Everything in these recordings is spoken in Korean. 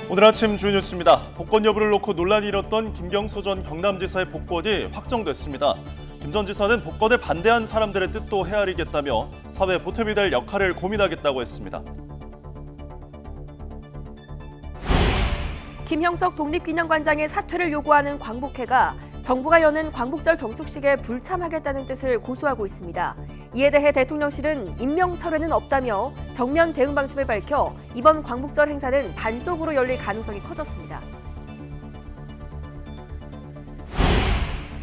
오늘 아침 주요 뉴스입니다. 복권 여부를 놓고 논란이 일었던 김경수 전 경남지사의 복권이 확정됐습니다. 김 전 지사는 복권에 반대한 사람들의 뜻도 헤아리겠다며 사회 보탬이 될 역할을 고민하겠다고 했습니다. 김형석 독립기념관장의 사퇴를 요구하는 광복회가 정부가 여는 광복절 경축식에 불참하겠다는 뜻을 고수하고 있습니다. 이에 대해 대통령실은 임명 철회는 없다며 정면 대응 방침을 밝혀 이번 광복절 행사는 단쪽으로 열릴 가능성이 커졌습니다.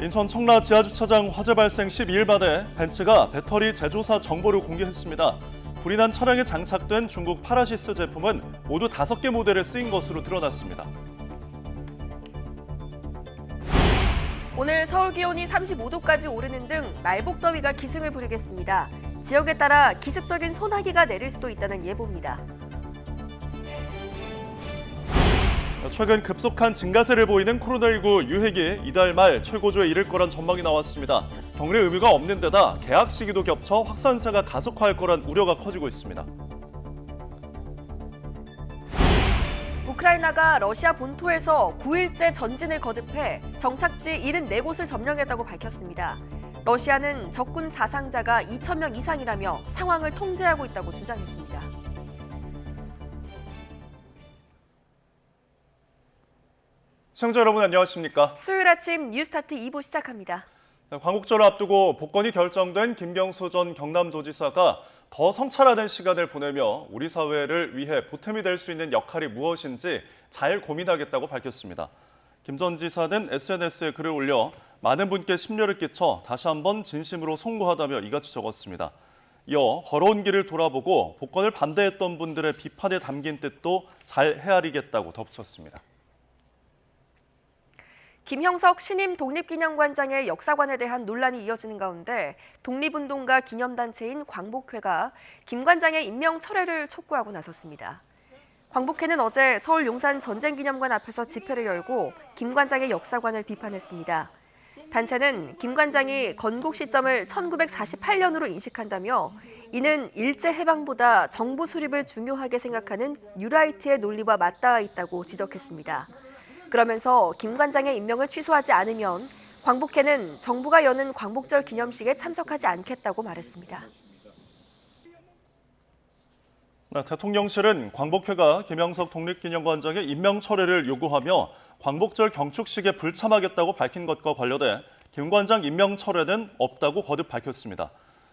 인천 청라 지하주차장 화재 발생 12일 만에 벤츠가 배터리 제조사 정보를 공개했습니다. 불이 난 차량에 장착된 중국 파라시스 제품은 모두 5개 모델에 쓰인 것으로 드러났습니다. 오늘 서울 기온이 35도까지 오르는 등 말복더위가 기승을 부리겠습니다. 지역에 따라 기습적인 소나기가 내릴 수도 있다는 예보입니다. 최근 급속한 증가세를 보이는 코로나19 유행이 이달 말 최고조에 이를 거란 전망이 나왔습니다. 격리 의무가 없는 데다 개학 시기도 겹쳐 확산세가 가속화할 거란 우려가 커지고 있습니다. 우크라이나가 러시아 본토에서 9일째 전진을 거듭해 정착지 74곳을 점령했다고 밝혔습니다. 러시아는 적군 사상자가 2,000명 이상이라며 상황을 통제하고 있다고 주장했습니다. 시청자 여러분 안녕하십니까? 수요일 아침 뉴스타트 2부 시작합니다. 광복절을 앞두고 복권이 결정된 김경수 전 경남도지사가 더 성찰하는 시간을 보내며 우리 사회를 위해 보탬이 될 수 있는 역할이 무엇인지 잘 고민하겠다고 밝혔습니다. 김 전 지사는 SNS에 글을 올려 많은 분께 심려를 끼쳐 다시 한번 진심으로 송구하다며 이같이 적었습니다. 이어 걸어온 길을 돌아보고 복권을 반대했던 분들의 비판에 담긴 뜻도 잘 헤아리겠다고 덧붙였습니다. 김형석 신임 독립기념관장의 역사관에 대한 논란이 이어지는 가운데 독립운동가 기념단체인 광복회가 김 관장의 임명 철회를 촉구하고 나섰습니다. 광복회는 어제 서울 용산 전쟁기념관 앞에서 집회를 열고 김 관장의 역사관을 비판했습니다. 단체는 김 관장이 건국 시점을 1948년으로 인식한다며 이는 일제해방보다 정부 수립을 중요하게 생각하는 뉴라이트의 논리와 맞닿아 있다고 지적했습니다. 그러면서 김 관장의 임명을 취소하지 않으면 광복회는 정부가 여는 광복절 기념식에 참석하지 않겠다고 말했습니다. 대통령실은 광복회가 김형석 독립기념관장의 임명 철회를 요구하며 광복절 경축식에 불참하겠다고 밝힌 것과 관련해 김 관장 임명 철회는 없다고 거듭 밝혔습니다.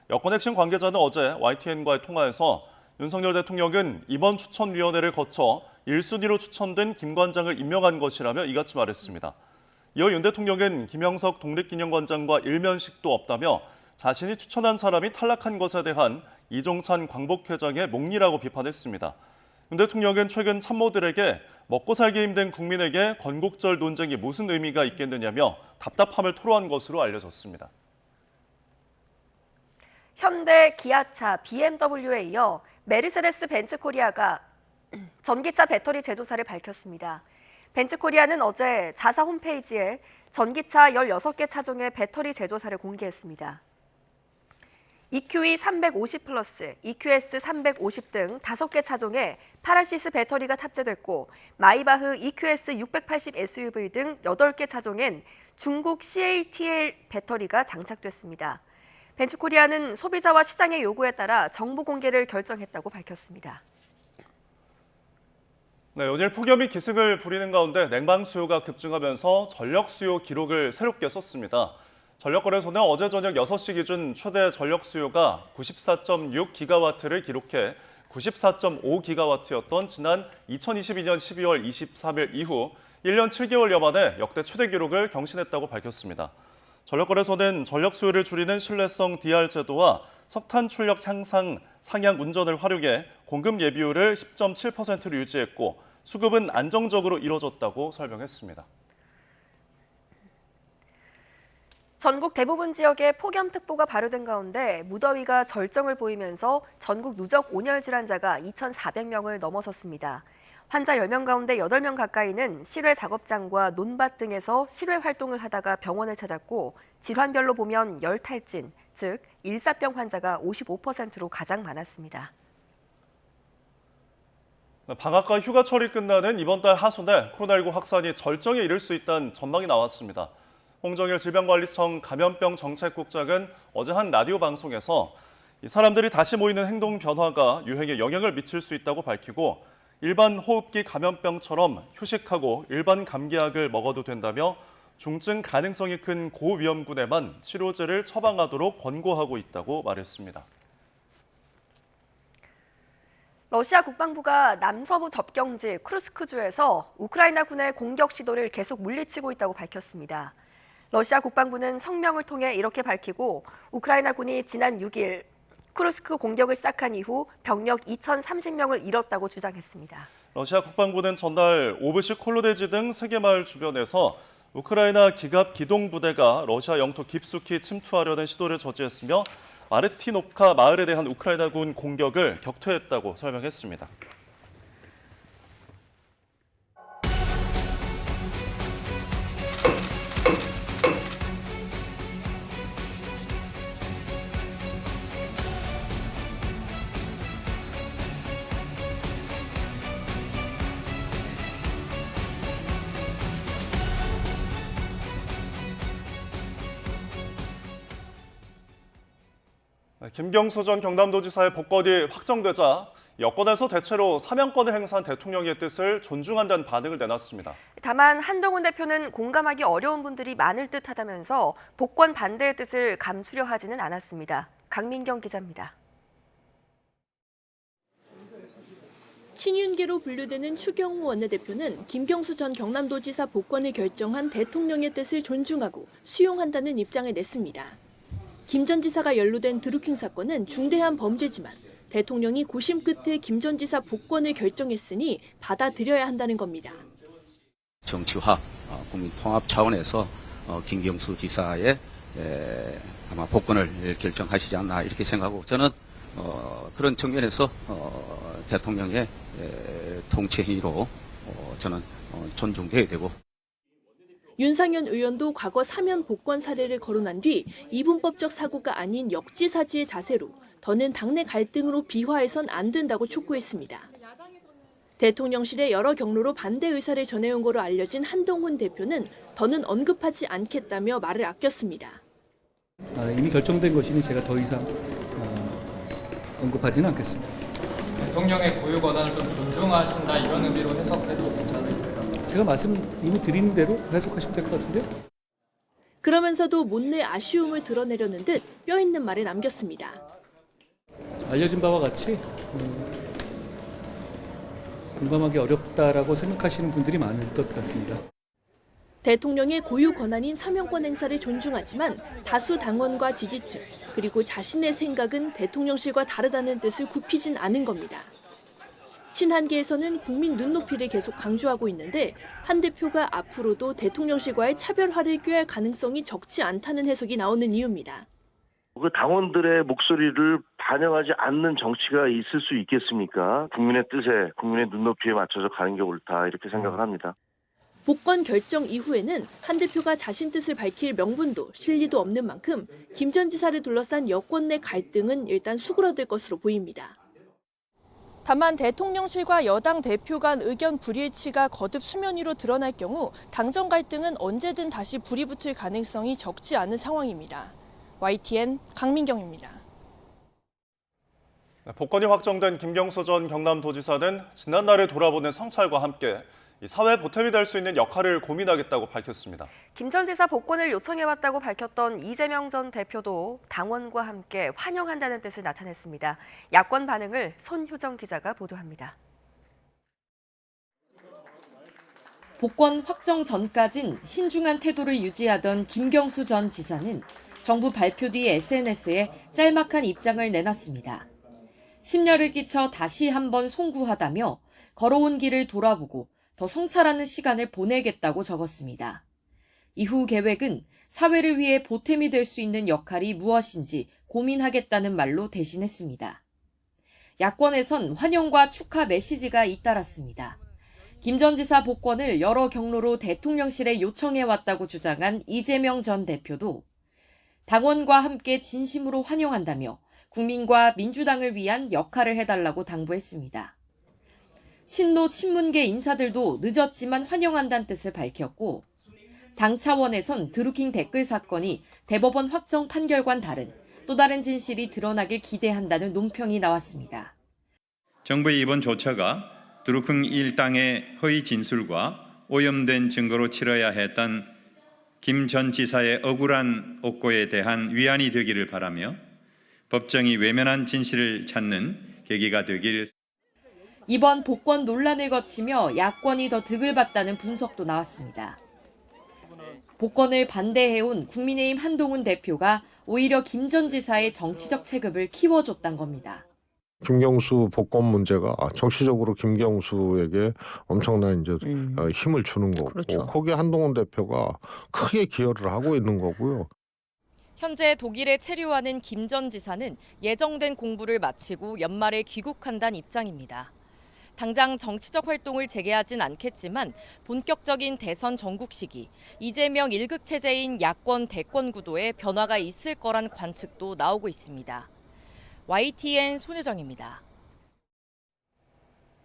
여권 핵심 관계자는 어제 YTN과의 통화에서 윤석열 대통령은 이번 추천위원회를 거쳐 1순위로 추천된 김 관장을 임명한 것이라며 이같이 말했습니다. 이어 윤 대통령은 김형석 독립기념관장과 일면식도 없다며 자신이 추천한 사람이 탈락한 것에 대한 이종찬 광복회장의 몽리라고 비판했습니다. 윤 대통령은 최근 참모들에게 먹고 살기 힘든 국민에게 건국절 논쟁이 무슨 의미가 있겠느냐며 답답함을 토로한 것으로 알려졌습니다. 현대, 기아차, BMW에 이어 메르세데스 벤츠 코리아가 전기차 배터리 제조사를 밝혔습니다. 벤츠 코리아는 어제 자사 홈페이지에 전기차 16개 차종의 배터리 제조사를 공개했습니다. EQE 350 플러스, EQS 350 등 5개 차종에 파라시스 배터리가 탑재됐고 마이바흐 EQS 680 SUV 등 8개 차종엔 중국 CATL 배터리가 장착됐습니다. 벤츠코리아는 소비자와 시장의 요구에 따라 정보 공개를 결정했다고 밝혔습니다. 연일 폭염이 기승을 부리는 가운데 냉방 수요가 급증하면서 전력 수요 기록을 새롭게 썼습니다. 전력거래소는 어제 저녁 6시 기준 최대 전력 수요가 94.6기가와트를 기록해 94.5기가와트였던 지난 2022년 12월 23일 이후 1년 7개월여 만에 역대 최대 기록을 경신했다고 밝혔습니다. 전력거래소는 전력 수요를 줄이는 신뢰성 DR 제도와 석탄 출력 상향 운전을 활용해 공급 예비율을 10.7%로 유지했고 수급은 안정적으로 이뤄졌다고 설명했습니다. 전국 대부분 지역에 폭염특보가 발효된 가운데 무더위가 절정을 보이면서 전국 누적 온열 질환자가 2,400명을 넘어섰습니다. 환자 10명 가운데 8명 가까이는 실외 작업장과 논밭 등에서 실외 활동을 하다가 병원을 찾았고 질환별로 보면 열탈진, 즉 일사병 환자가 55%로 가장 많았습니다. 방학과 휴가철이 끝나는 이번 달 하순에 코로나19 확산이 절정에 이를 수 있다는 전망이 나왔습니다. 홍정일 질병관리청 감염병 정책국장은 어제 한 라디오 방송에서 사람들이 다시 모이는 행동 변화가 유행에 영향을 미칠 수 있다고 밝히고 일반 호흡기 감염병처럼 휴식하고 일반 감기약을 먹어도 된다며 중증 가능성이 큰 고위험군에만 치료제를 처방하도록 권고하고 있다고 말했습니다. 러시아 국방부가 남서부 접경지 쿠르스크주에서 우크라이나군의 공격 시도를 계속 물리치고 있다고 밝혔습니다. 러시아 국방부는 성명을 통해 이렇게 밝히고 우크라이나군이 지난 6일 쿠르스크 공격을 시작한 이후 병력 2,030명을 잃었다고 주장했습니다. 러시아 국방부는 전날 오브시 콜로데지 등 3개 마을 주변에서 우크라이나 기갑 기동부대가 러시아 영토 깊숙이 침투하려는 시도를 저지했으며 마르티노카 마을에 대한 우크라이나군 공격을 격퇴했다고 설명했습니다. 김경수 전 경남도지사의 복권이 확정되자 여권에서 대체로 사면권을 행사한 대통령의 뜻을 존중한다는 반응을 내놨습니다. 다만 한동훈 대표는 공감하기 어려운 분들이 많을 듯하다면서 복권 반대의 뜻을 감추려 하지는 않았습니다. 강민경 기자입니다. 친윤계로 분류되는 추경호 원내대표는 김경수 전 경남도지사 복권을 결정한 대통령의 뜻을 존중하고 수용한다는 입장을 냈습니다. 김 전 지사가 연루된 드루킹 사건은 중대한 범죄지만 대통령이 고심 끝에 김 전 지사 복권을 결정했으니 받아들여야 한다는 겁니다. 정치화, 국민 통합 차원에서 김경수 지사의 아마 복권을 결정하시지 않나 이렇게 생각하고 저는 그런 측면에서 대통령의 통치 행위로 저는 존중돼야 되고. 윤상현 의원도 과거 사면 복권 사례를 거론한 뒤 이분법적 사고가 아닌 역지사지의 자세로 더는 당내 갈등으로 비화해선 안 된다고 촉구했습니다. 대통령실에 여러 경로로 반대 의사를 전해온 거로 알려진 한동훈 대표는 더는 언급하지 않겠다며 말을 아꼈습니다. 이미 결정된 것이니 제가 더 이상 언급하지는 않겠습니다. 대통령의 고유 권한을 좀 존중하신다 이런 의미로 해석해도 괜찮을까요? 제가 말씀 이미 드린 대로 해석하시면 될 것 같은데요. 그러면서도 못내 아쉬움을 드러내려는 듯 뼈있는 말을 남겼습니다. 알려진 바와 같이 공감하기 어렵다라고 생각하시는 분들이 많을 것 같습니다. 대통령의 고유 권한인 사면권 행사를 존중하지만 다수 당원과 지지층 그리고 자신의 생각은 대통령실과 다르다는 뜻을 굽히진 않은 겁니다. 친한계에서는 국민 눈높이를 계속 강조하고 있는데 한 대표가 앞으로도 대통령실과의 차별화를 꾀할 가능성이 적지 않다는 해석이 나오는 이유입니다. 그 당원들의 목소리를 반영하지 않는 정치가 있을 수 있겠습니까? 국민의 뜻에, 국민의 눈높이에 맞춰서 가는 게 옳다 이렇게 생각을 합니다. 복권 결정 이후에는 한 대표가 자신 뜻을 밝힐 명분도 실리도 없는 만큼 김 전 지사를 둘러싼 여권 내 갈등은 일단 수그러들 것으로 보입니다. 다만 대통령실과 여당 대표 간 의견 불일치가 거듭 수면 위로 드러날 경우 당정 갈등은 언제든 다시 불이 붙을 가능성이 적지 않은 상황입니다. YTN 강민경입니다. 복권이 확정된 김경수 전 경남도지사는 지난날을 돌아보는 성찰과 함께 사회 보탬이 될 수 있는 역할을 고민하겠다고 밝혔습니다. 김 전 지사 복권을 요청해왔다고 밝혔던 이재명 전 대표도 당원과 함께 환영한다는 뜻을 나타냈습니다. 야권 반응을 손효정 기자가 보도합니다. 복권 확정 전까진 신중한 태도를 유지하던 김경수 전 지사는 정부 발표 뒤 SNS에 짤막한 입장을 내놨습니다. 심려를 끼쳐 다시 한번 송구하다며 걸어온 길을 돌아보고 더 성찰하는 시간을 보내겠다고 적었습니다. 이후 계획은 사회를 위해 보탬이 될 수 있는 역할이 무엇인지 고민하겠다는 말로 대신했습니다. 야권에선 환영과 축하 메시지가 잇따랐습니다. 김 전 지사 복권을 여러 경로로 대통령실에 요청해왔다고 주장한 이재명 전 대표도 당원과 함께 진심으로 환영한다며 국민과 민주당을 위한 역할을 해달라고 당부했습니다. 친노 친문계 인사들도 늦었지만 환영한다는 뜻을 밝혔고 당 차원에선 드루킹 댓글 사건이 대법원 확정 판결과는 다른 또 다른 진실이 드러나길 기대한다는 논평이 나왔습니다. 정부의 이번 조처가 드루킹 일당의 허위 진술과 오염된 증거로 치러야 했던 김 전 지사의 억울한 옥고에 대한 위안이 되기를 바라며 법정이 외면한 진실을 찾는 계기가 되길. 이번 복권 논란을 거치며 야권이 더 득을 봤다는 분석도 나왔습니다. 복권을 반대해온 국민의힘 한동훈 대표가 오히려 김 전 지사의 정치적 체급을 키워줬단 겁니다. 김경수 복권 문제가 정치적으로 김경수에게 엄청난 이제 힘을 주는 거고, 그렇죠. 거기에 한동훈 대표가 크게 기여를 하고 있는 거고요. 현재 독일에 체류하는 김 전 지사는 예정된 공부를 마치고 연말에 귀국한다는 입장입니다. 당장 정치적 활동을 재개하진 않겠지만 본격적인 대선 전국 시기, 이재명 1극 체제인 야권 대권 구도에 변화가 있을 거란 관측도 나오고 있습니다. YTN 손혜정입니다.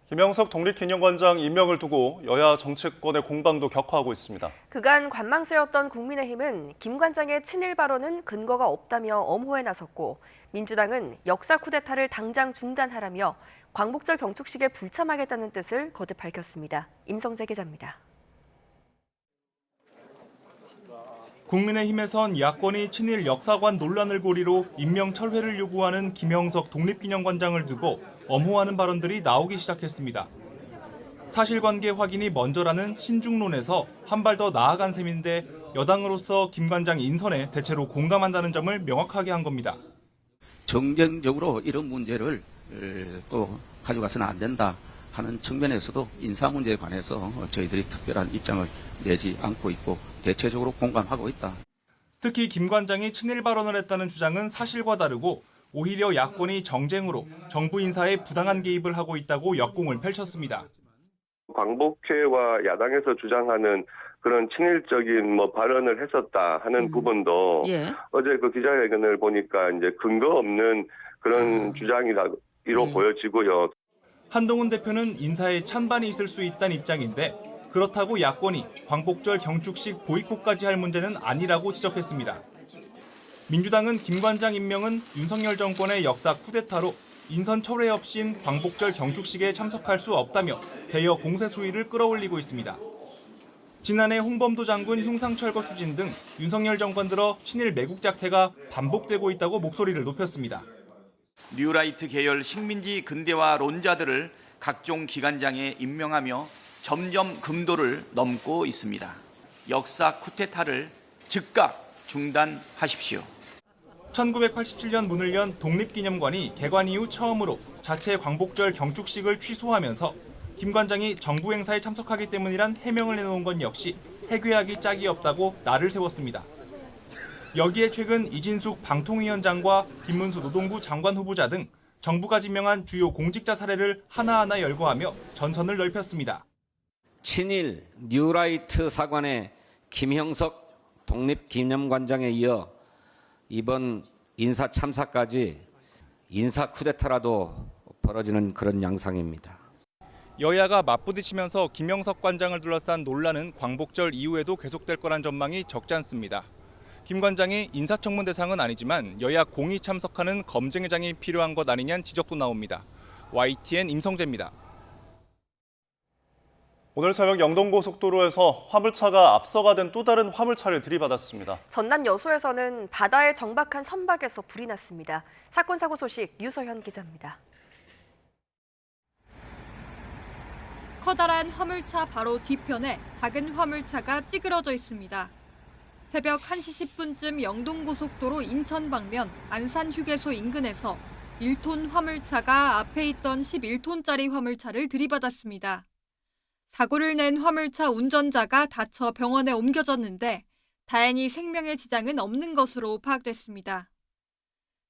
김영석 독립기념관장 임명을 두고 여야 정치권의 공방도 격화하고 있습니다. 그간 관망세였던 국민의힘은 김 관장의 친일 발언은 근거가 없다며 엄호에 나섰고 민주당은 역사 쿠데타를 당장 중단하라며 광복절 경축식에 불참하겠다는 뜻을 거듭 밝혔습니다. 임성재 기자입니다. 국민의힘에선 야권이 친일 역사관 논란을 고리로 임명 철회를 요구하는 김영석 독립기념관장을 두고 엄호하는 발언들이 나오기 시작했습니다. 사실관계 확인이 먼저라는 신중론에서 한 발 더 나아간 셈인데 여당으로서 김 관장 인선에 대체로 공감한다는 점을 명확하게 한 겁니다. 정쟁적으로 이런 문제를 또 가져가서는 안 된다 하는 측면에서도 인사 문제에 관해서 저희들이 특별한 입장을 내지 않고 있고 대체적으로 공감하고 있다. 특히 김 관장이 친일 발언을 했다는 주장은 사실과 다르고 오히려 야권이 정쟁으로 정부 인사에 부당한 개입을 하고 있다고 역공을 펼쳤습니다. 광복회와 야당에서 주장하는 그런 친일적인 발언을 했었다 하는 부분도 어제 그 기자회견을 보니까 이제 근거 없는 그런 주장이로 보여지고요. 한동훈 대표는 인사에 찬반이 있을 수 있다는 입장인데 그렇다고 야권이 광복절 경축식 보이콧까지 할 문제는 아니라고 지적했습니다. 민주당은 김 관장 임명은 윤석열 정권의 역사 쿠데타로 인선 철회 없인 광복절 경축식에 참석할 수 없다며 대여 공세 수위를 끌어올리고 있습니다. 지난해 홍범도 장군 흉상철거 추진 등 윤석열 정권 들어 친일 매국 작태가 반복되고 있다고 목소리를 높였습니다. 뉴라이트 계열 식민지 근대화 론자들을 각종 기관장에 임명하며 점점 금도를 넘고 있습니다. 역사 쿠데타를 즉각 중단하십시오. 1987년 문을 연 독립기념관이 개관 이후 처음으로 자체 광복절 경축식을 취소하면서 김 관장이 정부 행사에 참석하기 때문이란 해명을 내놓은 건 역시 해괴하기 짝이 없다고 날을 세웠습니다. 여기에 최근 이진숙 방통위원장과 김문수 노동부 장관 후보자 등 정부가 지명한 주요 공직자 사례를 하나하나 열거하며 전선을 넓혔습니다. 친일 뉴라이트 사관의 김형석 독립기념관장에 이어 이번 인사 참사까지 인사 쿠데타라도 벌어지는 그런 양상입니다. 여야가 맞부딪히면서 김영석 관장을 둘러싼 논란은 광복절 이후에도 계속될 거란 전망이 적지 않습니다. 김 관장이 인사청문 대상은 아니지만 여야 공히 참석하는 검증회장이 필요한 것 아니냐는 지적도 나옵니다. YTN 임성재입니다. 오늘 새벽 영동고속도로에서 화물차가 앞서가 된 또 다른 화물차를 들이받았습니다. 전남 여수에서는 바다에 정박한 선박에서 불이 났습니다. 사건 사고 소식 유서현 기자입니다. 커다란 화물차 바로 뒤편에 작은 화물차가 찌그러져 있습니다. 새벽 1시 10분쯤 영동고속도로 인천 방면 안산휴게소 인근에서 1톤 화물차가 앞에 있던 11톤짜리 화물차를 들이받았습니다. 사고를 낸 화물차 운전자가 다쳐 병원에 옮겨졌는데 다행히 생명의 지장은 없는 것으로 파악됐습니다.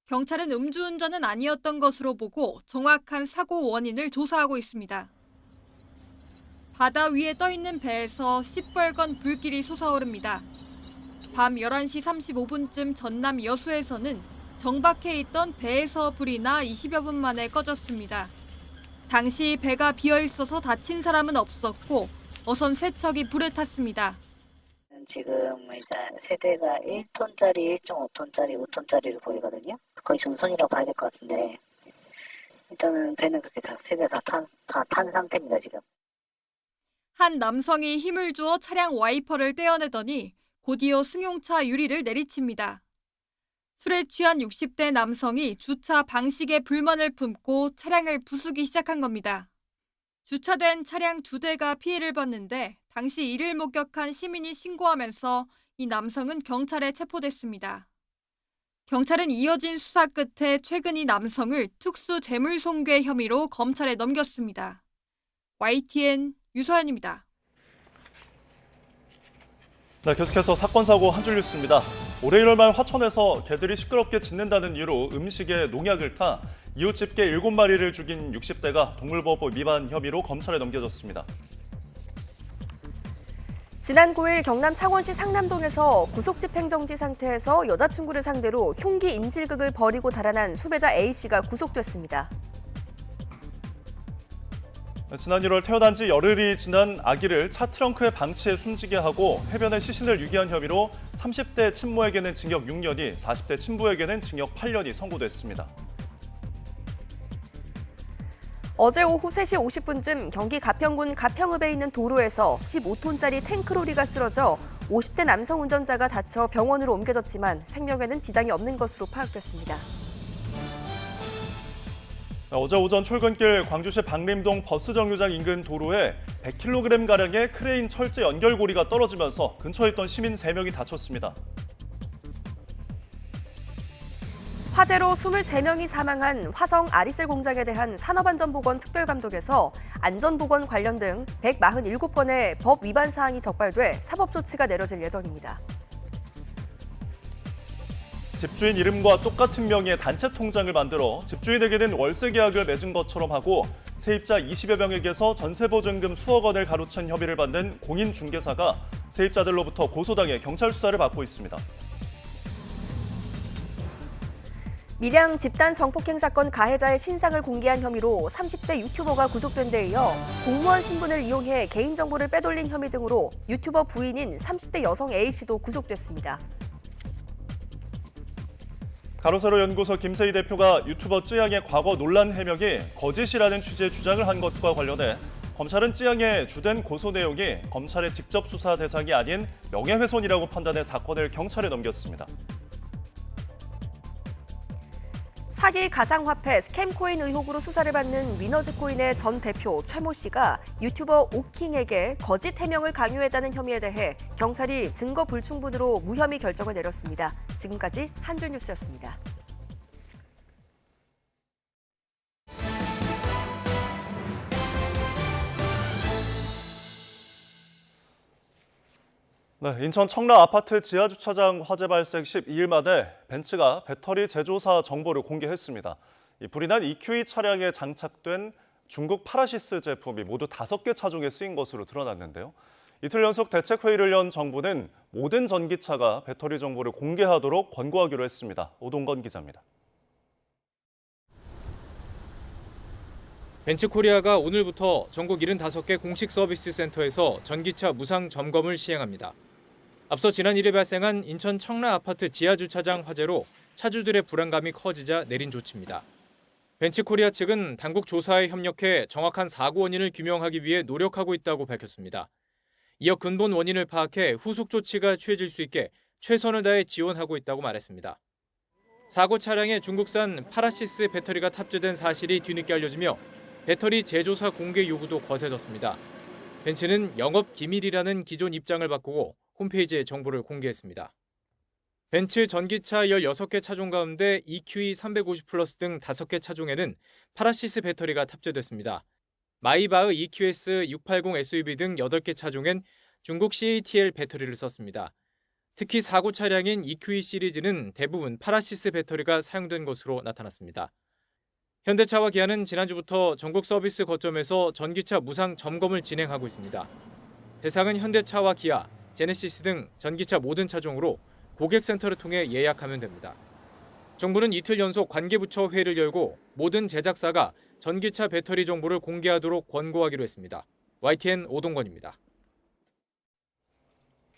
경찰은 음주운전은 아니었던 것으로 보고 정확한 사고 원인을 조사하고 있습니다. 바다 위에 떠 있는 배에서 시뻘건 불길이 솟아오릅니다. 밤 11시 35분쯤 전남 여수에서는 정박해 있던 배에서 불이 나 20여 분 만에 꺼졌습니다. 당시 배가 비어 있어서 다친 사람은 없었고 어선 3척이 불에 탔습니다. 지금 일단 세대가 1톤짜리, 1.5톤짜리, 5톤짜리로 보이거든요. 거의 중선이라고 봐야 될 것 같은데 일단은 배는 그렇게 다 세대 다 탄 상태입니다 지금. 한 남성이 힘을 주어 차량 와이퍼를 떼어내더니 곧이어 승용차 유리를 내리칩니다. 술에 취한 60대 남성이 주차 방식에 불만을 품고 차량을 부수기 시작한 겁니다. 주차된 차량 2대가 피해를 봤는데 당시 이를 목격한 시민이 신고하면서 이 남성은 경찰에 체포됐습니다. 경찰은 이어진 수사 끝에 최근 이 남성을 특수 재물손괴 혐의로 검찰에 넘겼습니다. YTN 유서연입니다. 네, 계속해서 사건 사고 한 줄 뉴스입니다. 올해 1월 말 화천에서 개들이 시끄럽게 짖는다는 이유로 음식에 농약을 타 이웃집개 7마리를 죽인 60대가 동물보호법 위반 혐의로 검찰에 넘겨졌습니다. 지난 9일 경남 창원시 상남동에서 구속집행정지 상태에서 여자친구를 상대로 흉기 인질극을 벌이고 달아난 수배자 A씨가 구속됐습니다. 지난 1월 태어난 지 열흘이 지난 아기를 차 트렁크에 방치해 숨지게 하고 해변에 시신을 유기한 혐의로 30대 친모에게는 징역 6년이, 40대 친부에게는 징역 8년이 선고됐습니다. 어제 오후 3시 50분쯤 경기 가평군 가평읍에 있는 도로에서 15톤짜리 탱크로리가 쓰러져 50대 남성 운전자가 다쳐 병원으로 옮겨졌지만 생명에는 지장이 없는 것으로 파악됐습니다. 어제 오전 출근길 광주시 박림동 버스 정류장 인근 도로에 100kg가량의 크레인 철제 연결고리가 떨어지면서 근처에 있던 시민 3명이 다쳤습니다. 화재로 23명이 사망한 화성 아리셀 공장에 대한 산업안전보건 특별감독에서 안전보건 관련 등 147건의 법 위반 사항이 적발돼 사법조치가 내려질 예정입니다. 집주인 이름과 똑같은 명의의 단체 통장을 만들어 집주인에게는 월세 계약을 맺은 것처럼 하고 세입자 20여 명에게서 전세보증금 수억 원을 가로챈 혐의를 받는 공인중개사가 세입자들로부터 고소당해 경찰 수사를 받고 있습니다. 밀양 집단 성폭행 사건 가해자의 신상을 공개한 혐의로 30대 유튜버가 구속된 데 이어 공무원 신분을 이용해 개인정보를 빼돌린 혐의 등으로 유튜버 부인인 30대 여성 A씨도 구속됐습니다. 가로세로 연구소 김세희 대표가 유튜버 쯔양의 과거 논란 해명이 거짓이라는 취지의 주장을 한 것과 관련해 검찰은 쯔양의 주된 고소 내용이 검찰의 직접 수사 대상이 아닌 명예훼손이라고 판단해 사건을 경찰에 넘겼습니다. 사기 가상화폐 스캠코인 의혹으로 수사를 받는 위너즈코인의 전 대표 최모 씨가 유튜버 오킹에게 거짓 해명을 강요했다는 혐의에 대해 경찰이 증거 불충분으로 무혐의 결정을 내렸습니다. 지금까지 한줄 뉴스였습니다. 네, 인천 청라 아파트 지하주차장 화재 발생 12일 만에 벤츠가 배터리 제조사 정보를 공개했습니다. 불이 난 EQE 차량에 장착된 중국 파라시스 제품이 모두 5개 차종에 쓰인 것으로 드러났는데요. 이틀 연속 대책회의를 연 정부는 모든 전기차가 배터리 정보를 공개하도록 권고하기로 했습니다. 오동건 기자입니다. 벤츠코리아가 오늘부터 전국 75개 공식 서비스 센터에서 전기차 무상 점검을 시행합니다. 앞서 지난 1일 발생한 인천 청라 아파트 지하주차장 화재로 차주들의 불안감이 커지자 내린 조치입니다. 벤츠코리아 측은 당국 조사에 협력해 정확한 사고 원인을 규명하기 위해 노력하고 있다고 밝혔습니다. 이어 근본 원인을 파악해 후속 조치가 취해질 수 있게 최선을 다해 지원하고 있다고 말했습니다. 사고 차량에 중국산 파라시스 배터리가 탑재된 사실이 뒤늦게 알려지며 배터리 제조사 공개 요구도 거세졌습니다. 벤츠는 영업 기밀이라는 기존 입장을 바꾸고 홈페이지에 정보를 공개했습니다. 벤츠 전기차 16개 차종 가운데 EQE 350 플러스 등 5개 차종에는 파라시스 배터리가 탑재됐습니다. 마이바흐 EQS 680 SUV 등 8개 차종엔 중국 CATL 배터리를 썼습니다. 특히 사고 차량인 EQE 시리즈는 대부분 파라시스 배터리가 사용된 것으로 나타났습니다. 현대차와 기아는 지난주부터 전국 서비스 거점에서 전기차 무상 점검을 진행하고 있습니다. 대상은 현대차와 기아, 제네시스 등 전기차 모든 차종으로 고객센터를 통해 예약하면 됩니다. 정부는 이틀 연속 관계부처 회의를 열고 모든 제작사가 전기차 배터리 정보를 공개하도록 권고하기로 했습니다. YTN 오동건입니다.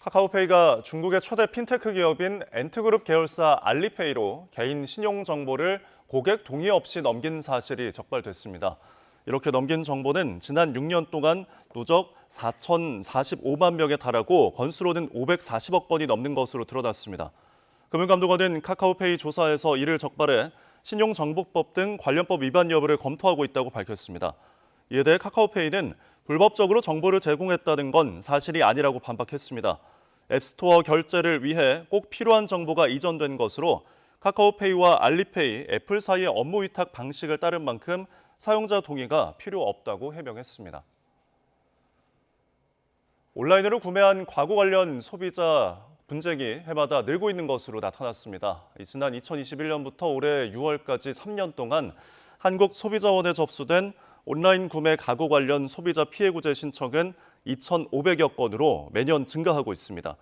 카카오페이가 중국의 최대 핀테크 기업인 엔트그룹 계열사 알리페이로 개인 신용 정보를 고객 동의 없이 넘긴 사실이 적발됐습니다. 이렇게 넘긴 정보는 지난 6년 동안 누적 4,045만 명에 달하고 건수로는 540억 건이 넘는 것으로 드러났습니다. 금융감독원은 카카오페이 조사에서 이를 적발해 신용정보법 등 관련법 위반 여부를 검토하고 있다고 밝혔습니다. 이에 대해 카카오페이는 불법적으로 정보를 제공했다는 건 사실이 아니라고 반박했습니다. 앱스토어 결제를 위해 꼭 필요한 정보가 이전된 것으로 카카오페이와 알리페이, 애플 사이의 업무 위탁 방식을 따른 만큼 사용자 동의가 필요 없다고 해명했습니다. 온라인으로 구매한 과거 관련 소비자 분쟁이 해마다 늘고 있는 것으로 나타났습니다. 지난 2021년부터 올해 6월까지 3년 동안 한국소비자원에 접수된 온라인 구매 가구 관련 소비자 피해구제 신청은 2,500여 건으로 매년 증가하고 있습니다.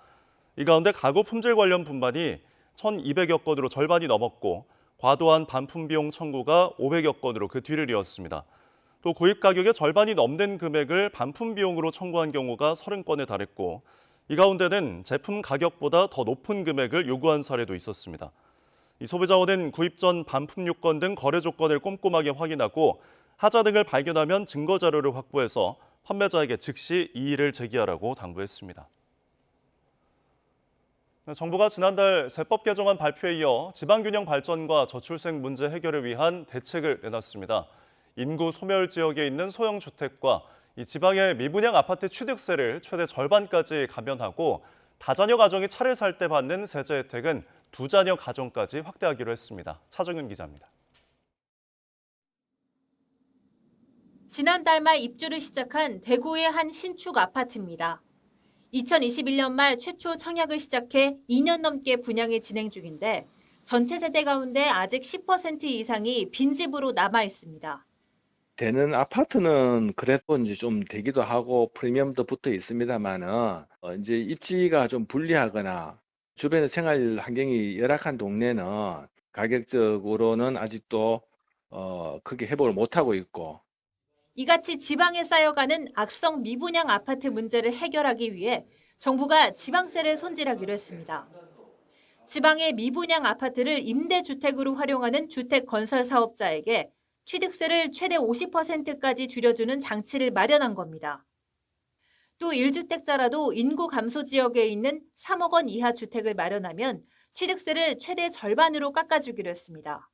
이 가운데 가구 품질 관련 분반이 1,200여 건으로 절반이 넘었고 과도한 반품 비용 청구가 500여 건으로 그 뒤를 이었습니다. 또 구입 가격의 절반이 넘는 금액을 반품 비용으로 청구한 경우가 30건에 달했고 이 가운데는 제품 가격보다 더 높은 금액을 요구한 사례도 있었습니다. 이 소비자원은 구입 전 반품 요건 등 거래 조건을 꼼꼼하게 확인하고 하자 등을 발견하면 증거 자료를 확보해서 판매자에게 즉시 이의를 제기하라고 당부했습니다. 정부가 지난달 세법 개정안 발표에 이어 지방균형 발전과 저출생 문제 해결을 위한 대책을 내놨습니다. 인구 소멸 지역에 있는 소형 주택과 이 지방의 미분양 아파트 취득세를 최대 절반까지 감면하고 다자녀 가정이 차를 살 때 받는 세제 혜택은 2자녀 가정까지 확대하기로 했습니다. 차정윤 기자입니다. 지난달 말 입주를 시작한 대구의 한 신축 아파트입니다. 2021년 말 최초 청약을 시작해 2년 넘게 분양이 진행 중인데 전체 세대 가운데 아직 10% 이상이 빈집으로 남아 있습니다. 되는 아파트는 그래도 이제 좀 되기도 하고 프리미엄도 붙어 있습니다만은 이제 입지가 좀 불리하거나 주변의 생활 환경이 열악한 동네는 가격적으로는 아직도 크게 회복을 못하고 있고 이같이 지방에 쌓여가는 악성 미분양 아파트 문제를 해결하기 위해 정부가 지방세를 손질하기로 했습니다. 지방의 미분양 아파트를 임대주택으로 활용하는 주택 건설 사업자에게 취득세를 최대 50%까지 줄여주는 장치를 마련한 겁니다. 또 1주택자라도 인구 감소 지역에 있는 3억 원 이하 주택을 마련하면 취득세를 최대 절반으로 깎아주기로 했습니다.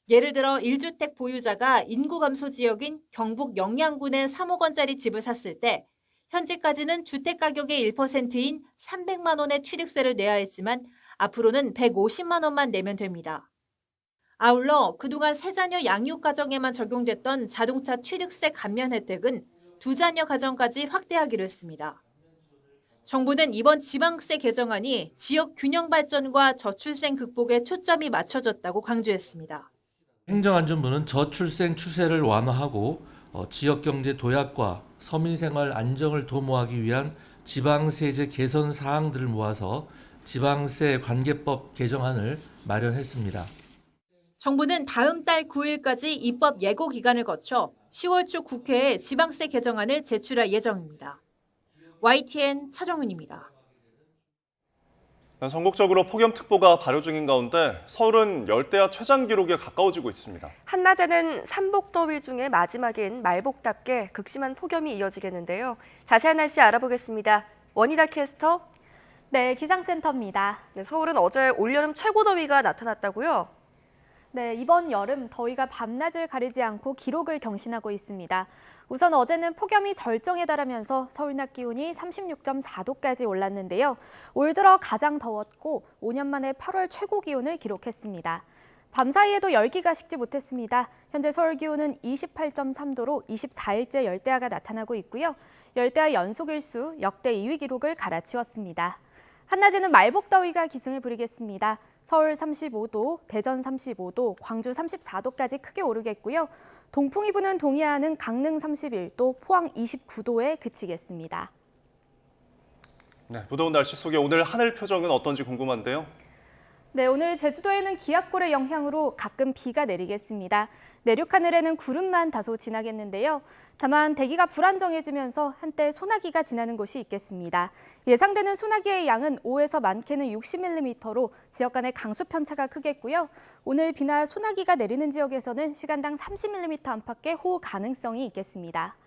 예를 들어 1주택 보유자가 인구 감소 지역인 경북 영양군에 3억 원짜리 집을 샀을 때 현재까지는 주택 가격의 1%인 300만 원의 취득세를 내야 했지만 앞으로는 150만 원만 내면 됩니다. 아울러 그동안 3자녀 양육 가정에만 적용됐던 자동차 취득세 감면 혜택은 2자녀 가정까지 확대하기로 했습니다. 정부는 이번 지방세 개정안이 지역 균형 발전과 저출생 극복에 초점이 맞춰졌다고 강조했습니다. 행정안전부는 저출생 추세를 완화하고 지역경제 도약과 서민생활 안정을 도모하기 위한 지방세제 개선 사항들을 모아서 지방세 관계법 개정안을 마련했습니다. 정부는 다음 달 9일까지 입법 예고 기간을 거쳐 10월 초 국회에 지방세 개정안을 제출할 예정입니다. YTN 차정윤입니다. 전국적으로 폭염특보가 발효 중인 가운데 서울은 열대야 최장 기록에 가까워지고 있습니다. 한낮에는 삼복더위 중에 마지막인 말복답게 극심한 폭염이 이어지겠는데요. 자세한 날씨 알아보겠습니다. 원희다 캐스터. 네, 기상센터입니다. 네, 서울은 어제 올여름 최고 더위가 나타났다고요? 네, 이번 여름 더위가 밤낮을 가리지 않고 기록을 경신하고 있습니다. 우선 어제는 폭염이 절정에 달하면서 서울 낮 기온이 36.4도까지 올랐는데요. 올 들어 가장 더웠고 5년 만에 8월 최고 기온을 기록했습니다. 밤사이에도 열기가 식지 못했습니다. 현재 서울 기온은 28.3도로 24일째 열대야가 나타나고 있고요. 열대야 연속일수 역대 2위 기록을 갈아치웠습니다. 한낮에는 말복더위가 기승을 부리겠습니다. 서울 35도, 대전 35도, 광주 34도까지 크게 오르겠고요. 동풍이 부는 동해안은 강릉 31도, 포항 29도에 그치겠습니다. 네, 무더운 날씨 속에 오늘 하늘 표정은 어떤지 궁금한데요. 네, 오늘 제주도에는 기압골의 영향으로 가끔 비가 내리겠습니다. 내륙 하늘에는 구름만 다소 지나겠는데요. 다만 대기가 불안정해지면서 한때 소나기가 지나는 곳이 있겠습니다. 예상되는 소나기의 양은 5에서 많게는 60mm로 지역 간의 강수 편차가 크겠고요. 오늘 비나 소나기가 내리는 지역에서는 시간당 30mm 안팎의 호우 가능성이 있겠습니다.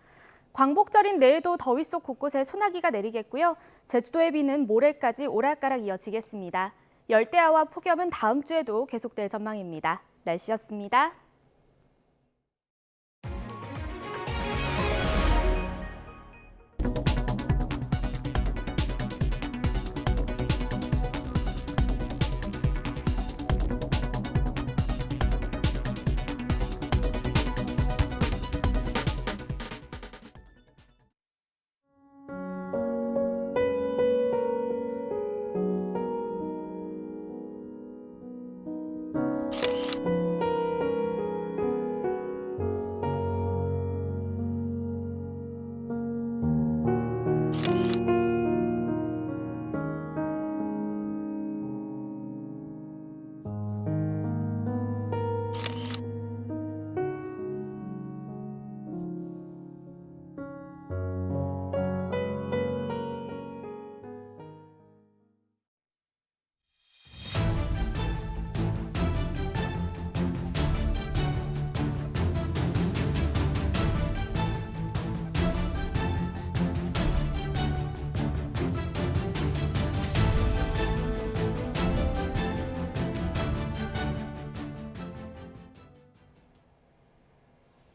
광복절인 내일도 더위 속 곳곳에 소나기가 내리겠고요. 제주도의 비는 모레까지 오락가락 이어지겠습니다. 열대야와 폭염은 다음 주에도 계속될 전망입니다. 날씨였습니다.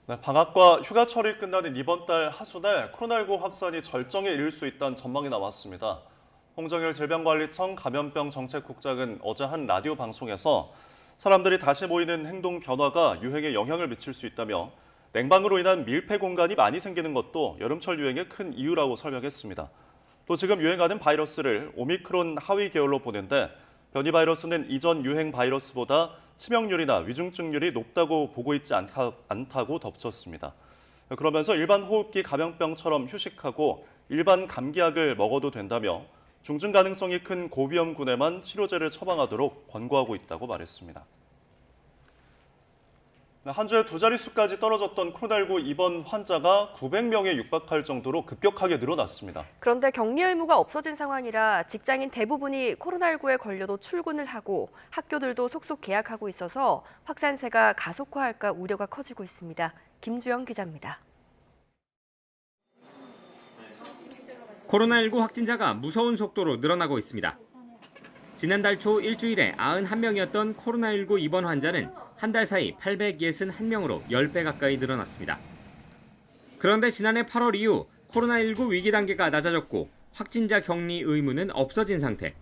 네, 방학과 휴가철이 끝나는 이번 달 하순에 코로나19 확산이 절정에 이를 수 있다는 전망이 나왔습니다. 홍정일 질병관리청 감염병 정책국장은 어제 한 라디오 방송에서 사람들이 다시 모이는 행동 변화가 유행에 영향을 미칠 수 있다며 냉방으로 인한 밀폐 공간이 많이 생기는 것도 여름철 유행의 큰 이유라고 설명했습니다. 또 지금 유행하는 바이러스를 오미크론 하위 계열로 보는데 변이 바이러스는 이전 유행 바이러스보다 치명률이나 위중증률이 높다고 보고 있지 않다고 덧붙였습니다. 그러면서 일반 호흡기 감염병처럼 휴식하고 일반 감기약을 먹어도 된다며 중증 가능성이 큰 고위험군에만 치료제를 처방하도록 권고하고 있다고 말했습니다. 한 주에 두 자릿수까지 떨어졌던 코로나19 입원 환자가 900명에 육박할 정도로 급격하게 늘어났습니다. 그런데 격리 의무가 없어진 상황이라 직장인 대부분이 코로나19에 걸려도 출근을 하고 학교들도 속속 개학하고 있어서 확산세가 가속화할까 우려가 커지고 있습니다. 김주영 기자입니다. 코로나19 확진자가 무서운 속도로 늘어나고 있습니다. 지난달 초 일주일에 91명이었던 코로나19 입원 환자는 한 달 사이 861명으로 10배 가까이 늘어났습니다. 그런데 지난해 8월 이후 코로나19 위기 단계가 낮아졌고 확진자 격리 의무는 없어진 상태.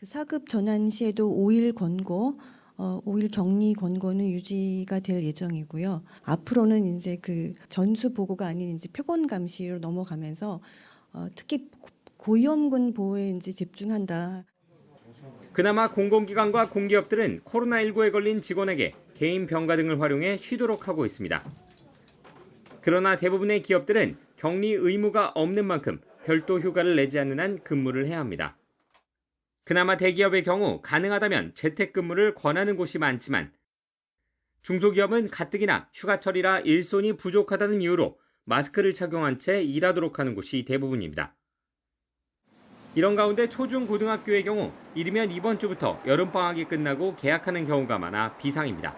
사급 전환 시에도 5일 권고, 5일 격리 권고는 유지가 될 예정이고요. 앞으로는 이제 그 전수 보고가 아닌 이제 표본 감시로 넘어가면서 특히 고위험군 보호에 이제 집중한다. 그나마 공공기관과 공기업들은 코로나19에 걸린 직원에게 개인 병가 등을 활용해 쉬도록 하고 있습니다. 그러나 대부분의 기업들은 격리 의무가 없는 만큼 별도 휴가를 내지 않는 한 근무를 해야 합니다. 그나마 대기업의 경우 가능하다면 재택근무를 권하는 곳이 많지만 중소기업은 가뜩이나 휴가철이라 일손이 부족하다는 이유로 마스크를 착용한 채 일하도록 하는 곳이 대부분입니다. 이런 가운데 초중고등학교의 경우 이르면 이번 주부터 여름방학이 끝나고 개학하는 경우가 많아 비상입니다.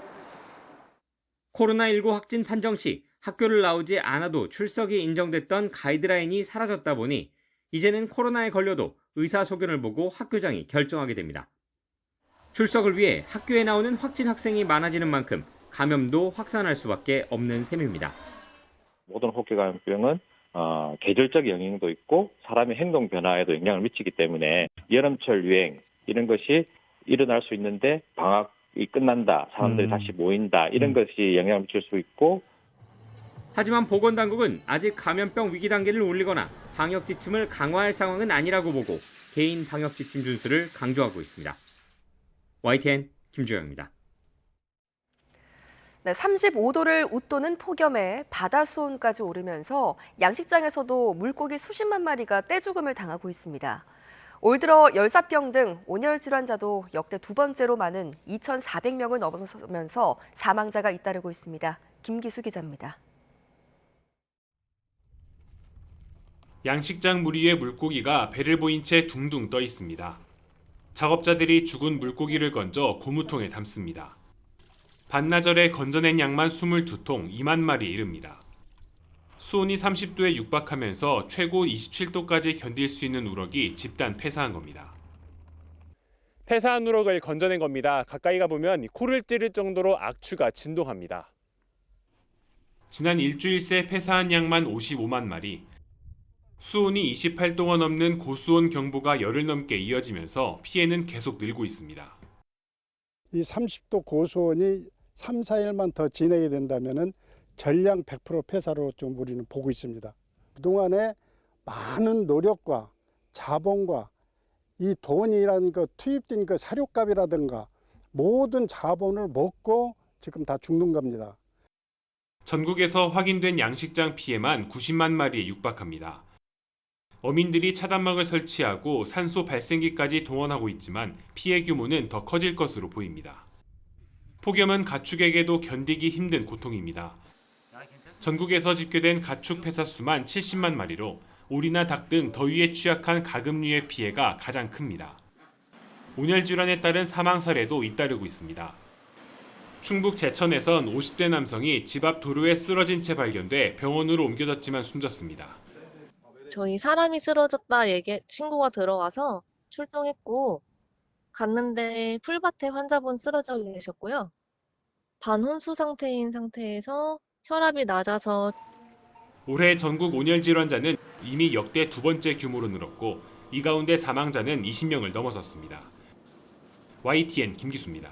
코로나19 확진 판정 시 학교를 나오지 않아도 출석이 인정됐던 가이드라인이 사라졌다 보니 이제는 코로나에 걸려도 의사소견을 보고 학교장이 결정하게 됩니다. 출석을 위해 학교에 나오는 확진 학생이 많아지는 만큼 감염도 확산할 수밖에 없는 셈입니다. 모든 호흡기 감염병은 계절적 영향도 있고 사람의 행동 변화에도 영향을 미치기 때문에 여름철 유행 이런 것이 일어날 수 있는데 방학이 끝난다, 사람들이 다시 모인다 이런 것이 영향을 미칠 수 있고 하지만 보건당국은 아직 감염병 위기 단계를 올리거나 방역 지침을 강화할 상황은 아니라고 보고 개인 방역 지침 준수를 강조하고 있습니다. YTN 김주영입니다. 네, 35도를 웃도는 폭염에 바다 수온까지 오르면서 양식장에서도 물고기 수십만 마리가 떼죽음을 당하고 있습니다. 올 들어 열사병 등 온열 질환자도 역대 두 번째로 많은 2,400명을 넘어서면서 사망자가 잇따르고 있습니다. 김기수 기자입니다. 양식장 물 위에 물고기가 배를 보인 채 둥둥 떠 있습니다. 작업자들이 죽은 물고기를 건져 고무통에 담습니다. 반나절에 건져낸 양만 22통, 2만 마리에 이릅니다. 수온이 30도에 육박하면서 최고 27도까지 견딜 수 있는 우럭이 집단 폐사한 겁니다. 폐사한 우럭을 건져낸 겁니다. 가까이 가보면 코를 찌를 정도로 악취가 진동합니다. 지난 일주일 새 폐사한 양만 55만 마리. 수온이 28도가 넘는 고수온 경보가 열흘 넘게 이어지면서 피해는 계속 늘고 있습니다. 이 30도 고수온이 3, 4일만 더 지내게 된다면은 전량 100% 폐사로 좀 우리는 보고 있습니다. 그동안에 많은 노력과 자본과 이 돈이라는 거 투입된 그 사료값이라든가 모든 자본을 먹고 지금 다 죽는 겁니다. 전국에서 확인된 양식장 피해만 90만 마리에 육박합니다. 어민들이 차단막을 설치하고 산소 발생기까지 동원하고 있지만 피해 규모는 더 커질 것으로 보입니다. 폭염은 가축에게도 견디기 힘든 고통입니다. 전국에서 집계된 가축 폐사 수만 70만 마리로 오리나 닭 등 더위에 취약한 가금류의 피해가 가장 큽니다. 온열 질환에 따른 사망 사례도 잇따르고 있습니다. 충북 제천에선 50대 남성이 집 앞 도로에 쓰러진 채 발견돼 병원으로 옮겨졌지만 숨졌습니다. 저희 사람이 쓰러졌다 신고가 들어와서 출동했고 갔는데 풀밭에 환자분 쓰러져 계셨고요. 반혼수 상태인 상태에서 혈압이 낮아서 올해 전국 온열 질환자는 이미 역대 두 번째 규모로 늘었고 이 가운데 사망자는 20명을 넘어섰습니다. YTN 김기수입니다.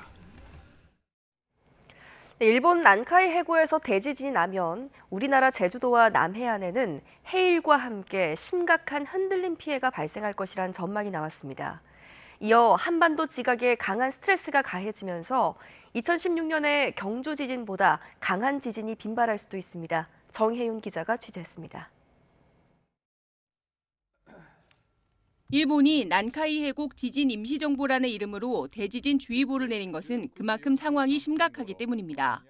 일본 난카이 해구에서 대지진이 나면 우리나라 제주도와 남해안에는 해일과 함께 심각한 흔들림 피해가 발생할 것이란 전망이 나왔습니다. 이어 한반도 지각에 강한 스트레스가 가해지면서 2016년의 경주 지진보다 강한 지진이 빈발할 수도 있습니다. 정혜윤 기자가 취재했습니다. 일본이 난카이 해곡 지진 임시정보라는 이름으로 대지진 주의보를 내린 것은 그만큼 상황이 심각하기 때문입니다.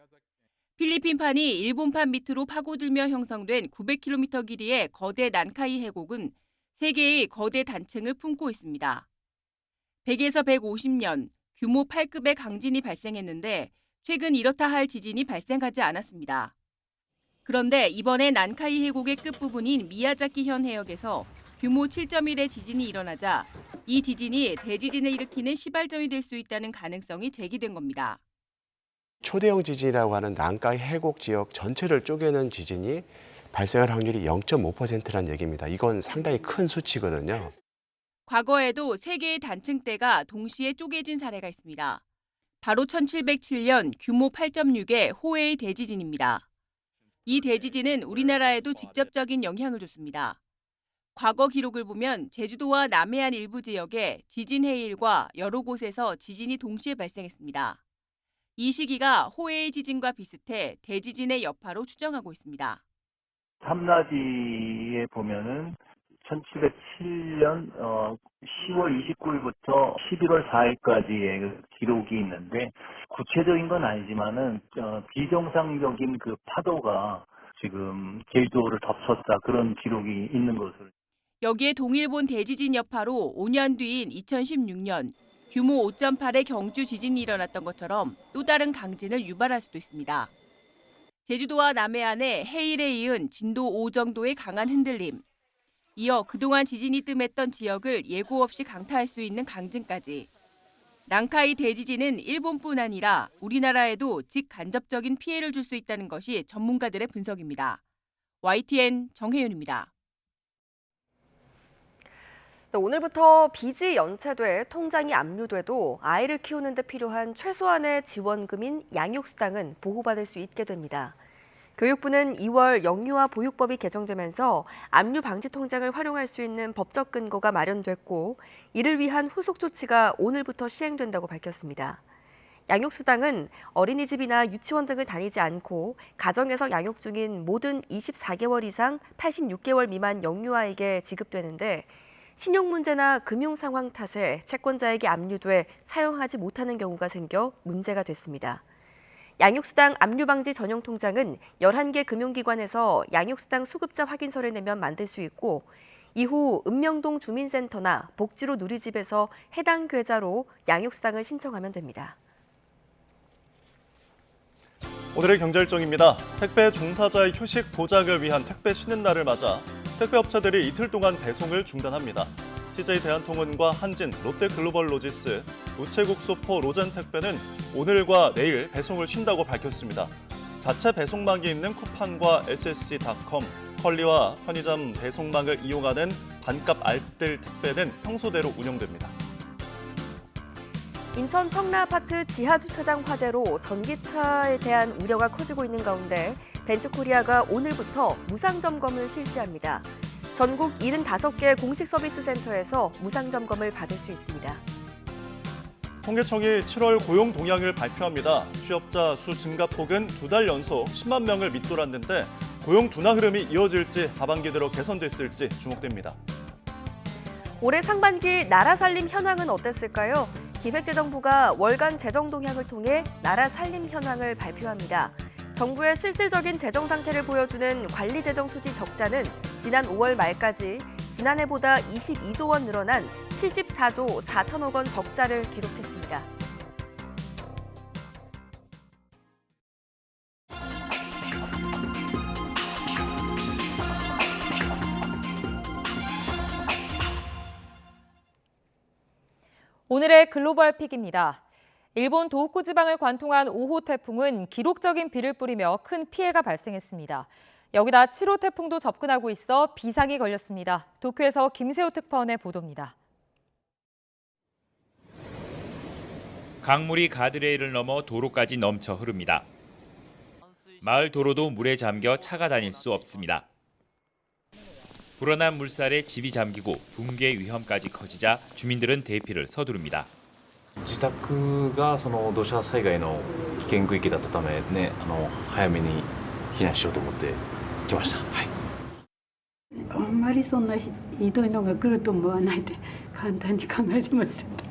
필리핀판이 일본판 밑으로 파고들며 형성된 900km 길이의 거대 난카이 해곡은 세계의 거대 단층을 품고 있습니다. 100에서 150년, 규모 8급의 강진이 발생했는데 최근 이렇다 할 지진이 발생하지 않았습니다. 그런데 이번에 난카이 해곡의 끝부분인 미야자키현 해역에서 규모 7.1의 지진이 일어나자 이 지진이 대지진을 일으키는 시발점이 될 수 있다는 가능성이 제기된 겁니다. 초대형 지진이라고 하는 난카이 해곡 지역 전체를 쪼개는 지진이 발생할 확률이 0.5%라는 얘기입니다. 이건 상당히 큰 수치거든요. 과거에도 세 개의 단층대가 동시에 쪼개진 사례가 있습니다. 바로 1707년 규모 8.6의 호에이 대지진입니다. 이 대지진은 우리나라에도 직접적인 영향을 줬습니다. 과거 기록을 보면 제주도와 남해안 일부 지역에 지진 해일과 여러 곳에서 지진이 동시에 발생했습니다. 이 시기가 호에이 지진과 비슷해 대지진의 여파로 추정하고 있습니다. 삼라지에 보면은 1707년 10월 29일부터 11월 4일까지의 기록이 있는데 구체적인 건 아니지만은 비정상적인 그 파도가 지금 제주도를 덮쳤다 그런 기록이 있는 것으로. 여기에 동일본 대지진 여파로 5년 뒤인 2016년 규모 5.8의 경주 지진이 일어났던 것처럼 또 다른 강진을 유발할 수도 있습니다. 제주도와 남해안에 해일에 이은 진도 5 정도의 강한 흔들림. 이어 그동안 지진이 뜸했던 지역을 예고 없이 강타할 수 있는 강진까지. 난카이 대지진은 일본뿐 아니라 우리나라에도 직간접적인 피해를 줄 수 있다는 것이 전문가들의 분석입니다. YTN 정혜윤입니다. 오늘부터 빚이 연체돼 통장이 압류돼도 아이를 키우는 데 필요한 최소한의 지원금인 양육수당은 보호받을 수 있게 됩니다. 교육부는 2월 영유아 보육법이 개정되면서 압류 방지 통장을 활용할 수 있는 법적 근거가 마련됐고 이를 위한 후속 조치가 오늘부터 시행된다고 밝혔습니다. 양육수당은 어린이집이나 유치원 등을 다니지 않고 가정에서 양육 중인 모든 24개월 이상 86개월 미만 영유아에게 지급되는데 신용 문제나 금융 상황 탓에 채권자에게 압류돼 사용하지 못하는 경우가 생겨 문제가 됐습니다. 양육수당 압류방지 전용 통장은 11개 금융기관에서 양육수당 수급자 확인서를 내면 만들 수 있고 이후 읍명동 주민센터나 복지로 누리집에서 해당 계좌로 양육수당을 신청하면 됩니다. 오늘의 경제일정입니다. 택배 종사자의 휴식 보장을 위한 택배 쉬는 날을 맞아 택배업체들이 이틀 동안 배송을 중단합니다. CJ대한통운과 한진, 롯데글로벌로지스, 우체국소포 로젠택배는 오늘과 내일 배송을 쉰다고 밝혔습니다. 자체 배송망이 있는 쿠팡과 SSC닷컴, 컬리와 편의점 배송망을 이용하는 반값 알뜰 택배는 평소대로 운영됩니다. 인천 청라 아파트 지하 주차장 화재로 전기차에 대한 우려가 커지고 있는 가운데 벤츠코리아가 오늘부터 무상 점검을 실시합니다. 전국 75개 공식 서비스 센터에서 무상 점검을 받을 수 있습니다. 통계청이 7월 고용 동향을 발표합니다. 취업자 수 증가폭은 2달 연속 10만 명을 밑돌았는데 고용 둔화 흐름이 이어질지 하반기 들어 개선됐을지 주목됩니다. 올해 상반기 나라 살림 현황은 어땠을까요? 기획재정부가 월간 재정 동향을 통해 나라 살림 현황을 발표합니다. 정부의 실질적인 재정 상태를 보여주는 관리재정 수지 적자는 지난 5월 말까지 지난해보다 22조 원 늘어난 74조 4천억 원 적자를 기록했습니다. 오늘의 글로벌 픽입니다. 일본 도호쿠 지방을 관통한 5호 태풍은 기록적인 비를 뿌리며 큰 피해가 발생했습니다. 여기다 7호 태풍도 접근하고 있어 비상이 걸렸습니다. 도쿄에서 김세호 특파원의 보도입니다. 강물이 가드레일을 넘어 도로까지 넘쳐 흐릅니다. 마을 도로도 물에 잠겨 차가 다닐 수 없습니다. 불어난 물살에 집이 잠기고 붕괴 위험까지 커지자 주민들은 대피를 서두릅니다. 自宅がその土砂災害の危険区域だったためね、早めに避難しようと思って来ました。はい。あんまりそんなひどいのが来ると思わないで簡単に考えてました。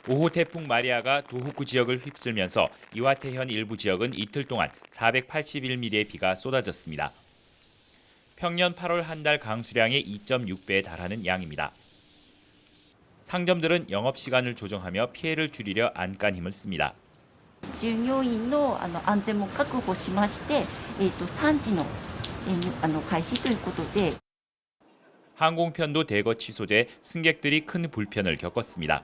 5호 태풍 마리아가 도호쿠 지역을 휩쓸면서 이와테현 일부 지역은 이틀 동안 481mm의 비가 쏟아졌습니다. 평년 8월 한 달 강수량의 2.6배에 달하는 양입니다. 상점들은 영업시간을 조정하며 피해를 줄이려 안간힘을 씁니다. 従業員の安全も確保しまして、3時の開始ということで 항공편도 대거 취소돼 승객들이 큰 불편을 겪었습니다.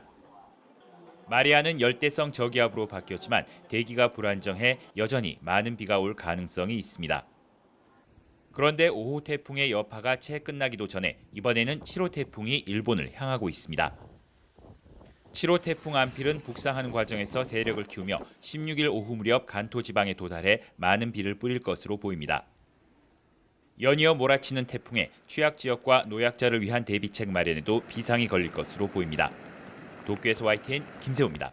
마리아는 열대성 저기압으로 바뀌었지만 대기가 불안정해 여전히 많은 비가 올 가능성이 있습니다. 그런데 5호 태풍의 여파가 채 끝나기도 전에 이번에는 7호 태풍이 일본을 향하고 있습니다. 7호 태풍 안필은 북상하는 과정에서 세력을 키우며 16일 오후 무렵 간토 지방에 도달해 많은 비를 뿌릴 것으로 보입니다. 연이어 몰아치는 태풍에 취약 지역과 노약자를 위한 대비책 마련에도 비상이 걸릴 것으로 보입니다. 도쿄에서 YTN 김세호입니다.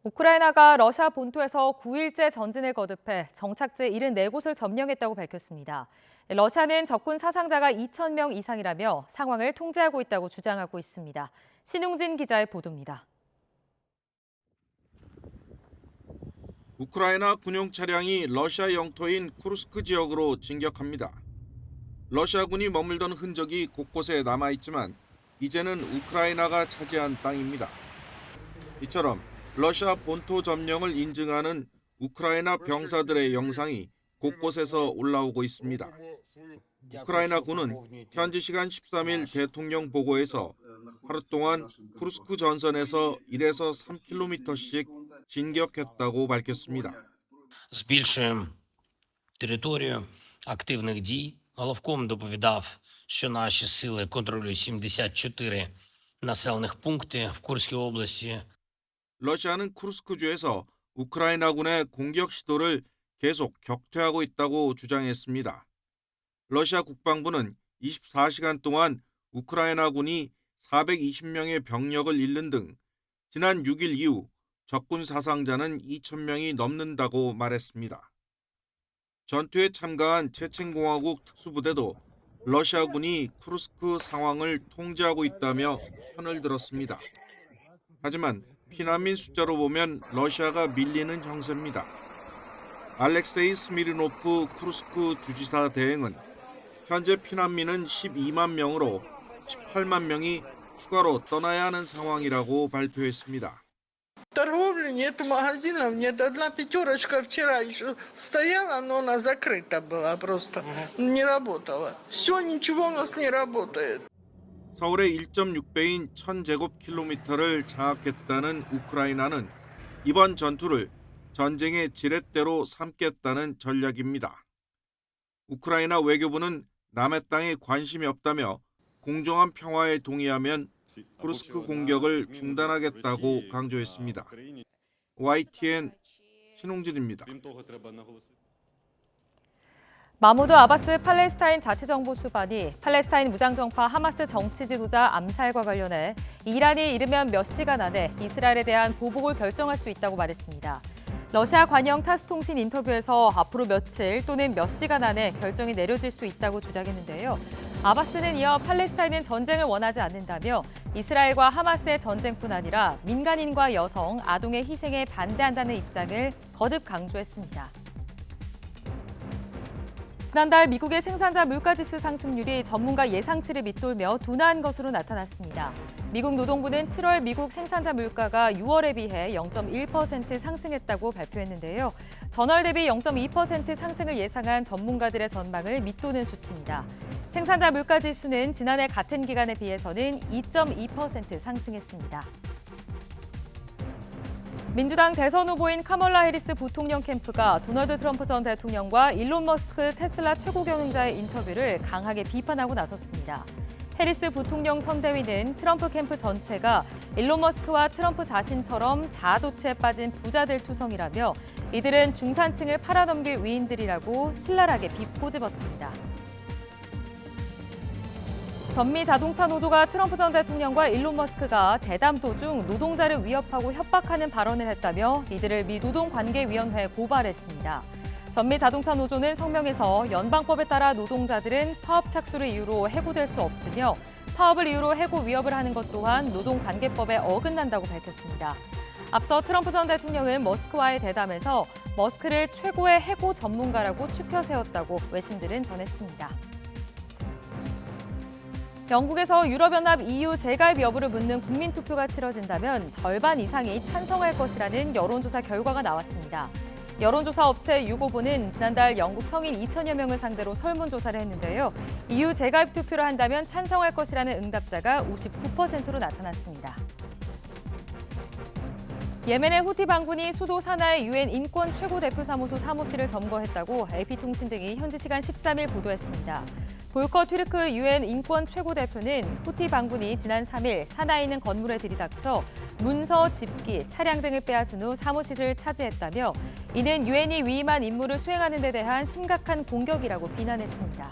우크라이나가 러시아 본토에서 9일째 전진을 거듭해 정착지 74곳을 점령했다고 밝혔습니다. 러시아는 적군 사상자가 2,000명 이상이라며 상황을 통제하고 있다고 주장하고 있습니다. 신웅진 기자의 보도입니다. 우크라이나 군용 차량이 러시아 영토인 쿠르스크 지역으로 진격합니다. 러시아군이 머물던 흔적이 곳곳에 남아있지만 이제는 우크라이나가 차지한 땅입니다. 이처럼 러시아 본토 점령을 인증하는 우크라이나 병사들의 영상이 곳곳에서 올라오고 있습니다. 우크라이나 군은 현지 시간 13일 대통령 보고에서 하루 동안 쿠르스크 전선에서 1에서 3km씩 진격했다고 밝혔습니다. збільшуємо територію активних дій. Головком доповідав, що наші сили контролюють 74 населених пункти в Курській області. 러시아는 쿠르스크주에서 우크라이나군의 공격 시도를 계속 격퇴하고 있다고 주장했습니다. 러시아 국방부는 24시간 동안 우크라이나군이 420명의 병력을 잃는 등 지난 6일 이후 적군 사상자는 2,000명이 넘는다고 말했습니다. 전투에 참가한 체첸공화국 특수부대도 러시아군이 쿠르스크 상황을 통제하고 있다며 편을 들었습니다. 하지만 피난민 숫자로 보면 러시아가 밀리는 형세입니다. 알렉세이 스미르노프 쿠르스크 주지사 대행은 현재 피난민은 12만 명으로 18만 명이 추가로 떠나야 하는 상황이라고 발표했습니다. Торговли нет магазинов, нет. Одна пятерочка вчера еще стояла, но она закрыта была просто, не работала. Все, ничего у нас не работает. 서울의 1.6배인 1000제곱킬로미터를 장악했다는 우크라이나는 이번 전투를 전쟁의 지렛대로 삼겠다는 전략입니다. 우크라이나 외교부는 남의 땅에 관심이 없다며 공정한 평화에 동의하면 쿠르스크 공격을 중단하겠다고 강조했습니다. YTN 신홍진입니다. 마무드 아바스 팔레스타인 자치정부수반이 팔레스타인 무장정파 하마스 정치 지도자 암살과 관련해 이란이 이르면 몇 시간 안에 이스라엘에 대한 보복을 결정할 수 있다고 말했습니다. 러시아 관영 타스통신 인터뷰에서 앞으로 며칠 또는 몇 시간 안에 결정이 내려질 수 있다고 주장했는데요. 아바스는 이어 팔레스타인은 전쟁을 원하지 않는다며 이스라엘과 하마스의 전쟁뿐 아니라 민간인과 여성, 아동의 희생에 반대한다는 입장을 거듭 강조했습니다. 지난달 미국의 생산자 물가지수 상승률이 전문가 예상치를 밑돌며 둔화한 것으로 나타났습니다. 미국 노동부는 7월 미국 생산자 물가가 6월에 비해 0.1% 상승했다고 발표했는데요. 전월 대비 0.2% 상승을 예상한 전문가들의 전망을 밑도는 수치입니다. 생산자 물가지수는 지난해 같은 기간에 비해서는 2.2% 상승했습니다. 민주당 대선 후보인 카멀라 해리스 부통령 캠프가 도널드 트럼프 전 대통령과 일론 머스크 테슬라 최고 경영자의 인터뷰를 강하게 비판하고 나섰습니다. 해리스 부통령 선대위는 트럼프 캠프 전체가 일론 머스크와 트럼프 자신처럼 자아도취에 빠진 부자들 투성이라며 이들은 중산층을 팔아넘길 위인들이라고 신랄하게 비꼬집었습니다. 전미 자동차 노조가 트럼프 전 대통령과 일론 머스크가 대담 도중 노동자를 위협하고 협박하는 발언을 했다며 이들을 미 노동관계위원회에 고발했습니다. 전미 자동차 노조는 성명에서 연방법에 따라 노동자들은 파업 착수를 이유로 해고될 수 없으며 파업을 이유로 해고 위협을 하는 것 또한 노동관계법에 어긋난다고 밝혔습니다. 앞서 트럼프 전 대통령은 머스크와의 대담에서 머스크를 최고의 해고 전문가라고 추켜 세웠다고 외신들은 전했습니다. 영국에서 유럽연합 EU 재가입 여부를 묻는 국민투표가 치러진다면 절반 이상이 찬성할 것이라는 여론조사 결과가 나왔습니다. 여론조사 업체 유고보는 지난달 영국 성인 2천여 명을 상대로 설문조사를 했는데요. EU 재가입 투표를 한다면 찬성할 것이라는 응답자가 59%로 나타났습니다. 예멘의 후티 반군이 수도 사나의 유엔 인권 최고대표사무소 사무실을 점거했다고 AP통신 등이 현지 시간 13일 보도했습니다. 볼커 튀르크 유엔 인권 최고대표는 후티 반군이 지난 3일 사나에 있는 건물에 들이닥쳐 문서, 집기, 차량 등을 빼앗은 후 사무실을 차지했다며 이는 유엔이 위임한 임무를 수행하는 데 대한 심각한 공격이라고 비난했습니다.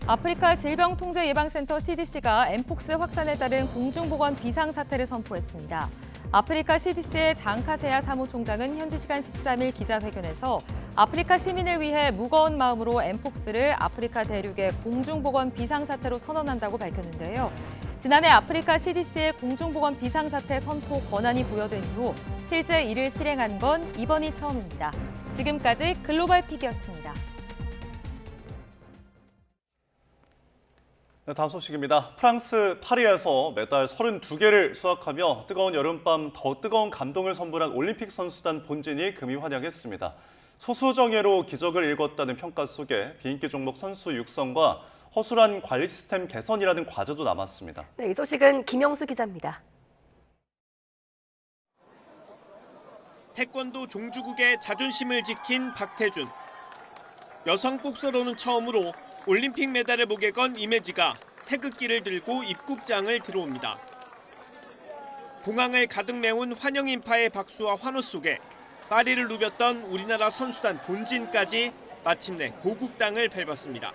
아프리카 질병통제예방센터 CDC가 엠폭스 확산에 따른 공중보건 비상사태를 선포했습니다. 아프리카 CDC의 장카세야 사무총장은 현지 시간 13일 기자회견에서 아프리카 시민을 위해 무거운 마음으로 엠폭스를 아프리카 대륙의 공중보건 비상사태로 선언한다고 밝혔는데요. 지난해 아프리카 CDC의 공중보건 비상사태 선포 권한이 부여된 이후 실제 이를 실행한 건 이번이 처음입니다. 지금까지 글로벌 픽이었습니다. 네, 다음 소식입니다. 프랑스 파리에서 매달 32개를 수확하며 뜨거운 여름밤 더 뜨거운 감동을 선물한 올림픽 선수단 본진이 금이 환영했습니다. 소수정예로 기적을 읽었다는 평가 속에 비인기 종목 선수 육성과 허술한 관리 시스템 개선이라는 과제도 남았습니다. 네, 이 소식은 김영수 기자입니다. 태권도 종주국의 자존심을 지킨 박태준. 여성 복서로는 처음으로 올림픽 메달을 목에 건 이매지가 태극기를 들고 입국장을 들어옵니다. 공항을 가득 메운 환영 인파의 박수와 환호 속에 파리를 누볐던 우리나라 선수단 본진까지 마침내 고국당을 밟았습니다.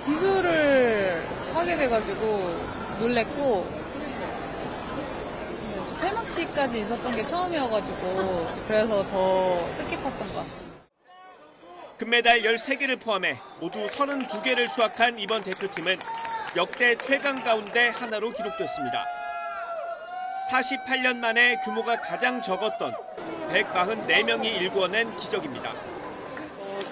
기술을 하게 돼가지고 놀랬고 폐막식까지 있었던 게 처음이어가지고 그래서 더 뜻깊었던 것 같습니다. 금메달 13개를 포함해 모두 32개를 수확한 이번 대표팀은 역대 최강 가운데 하나로 기록됐습니다. 48년 만에 규모가 가장 적었던 144명이 일궈낸 기적입니다.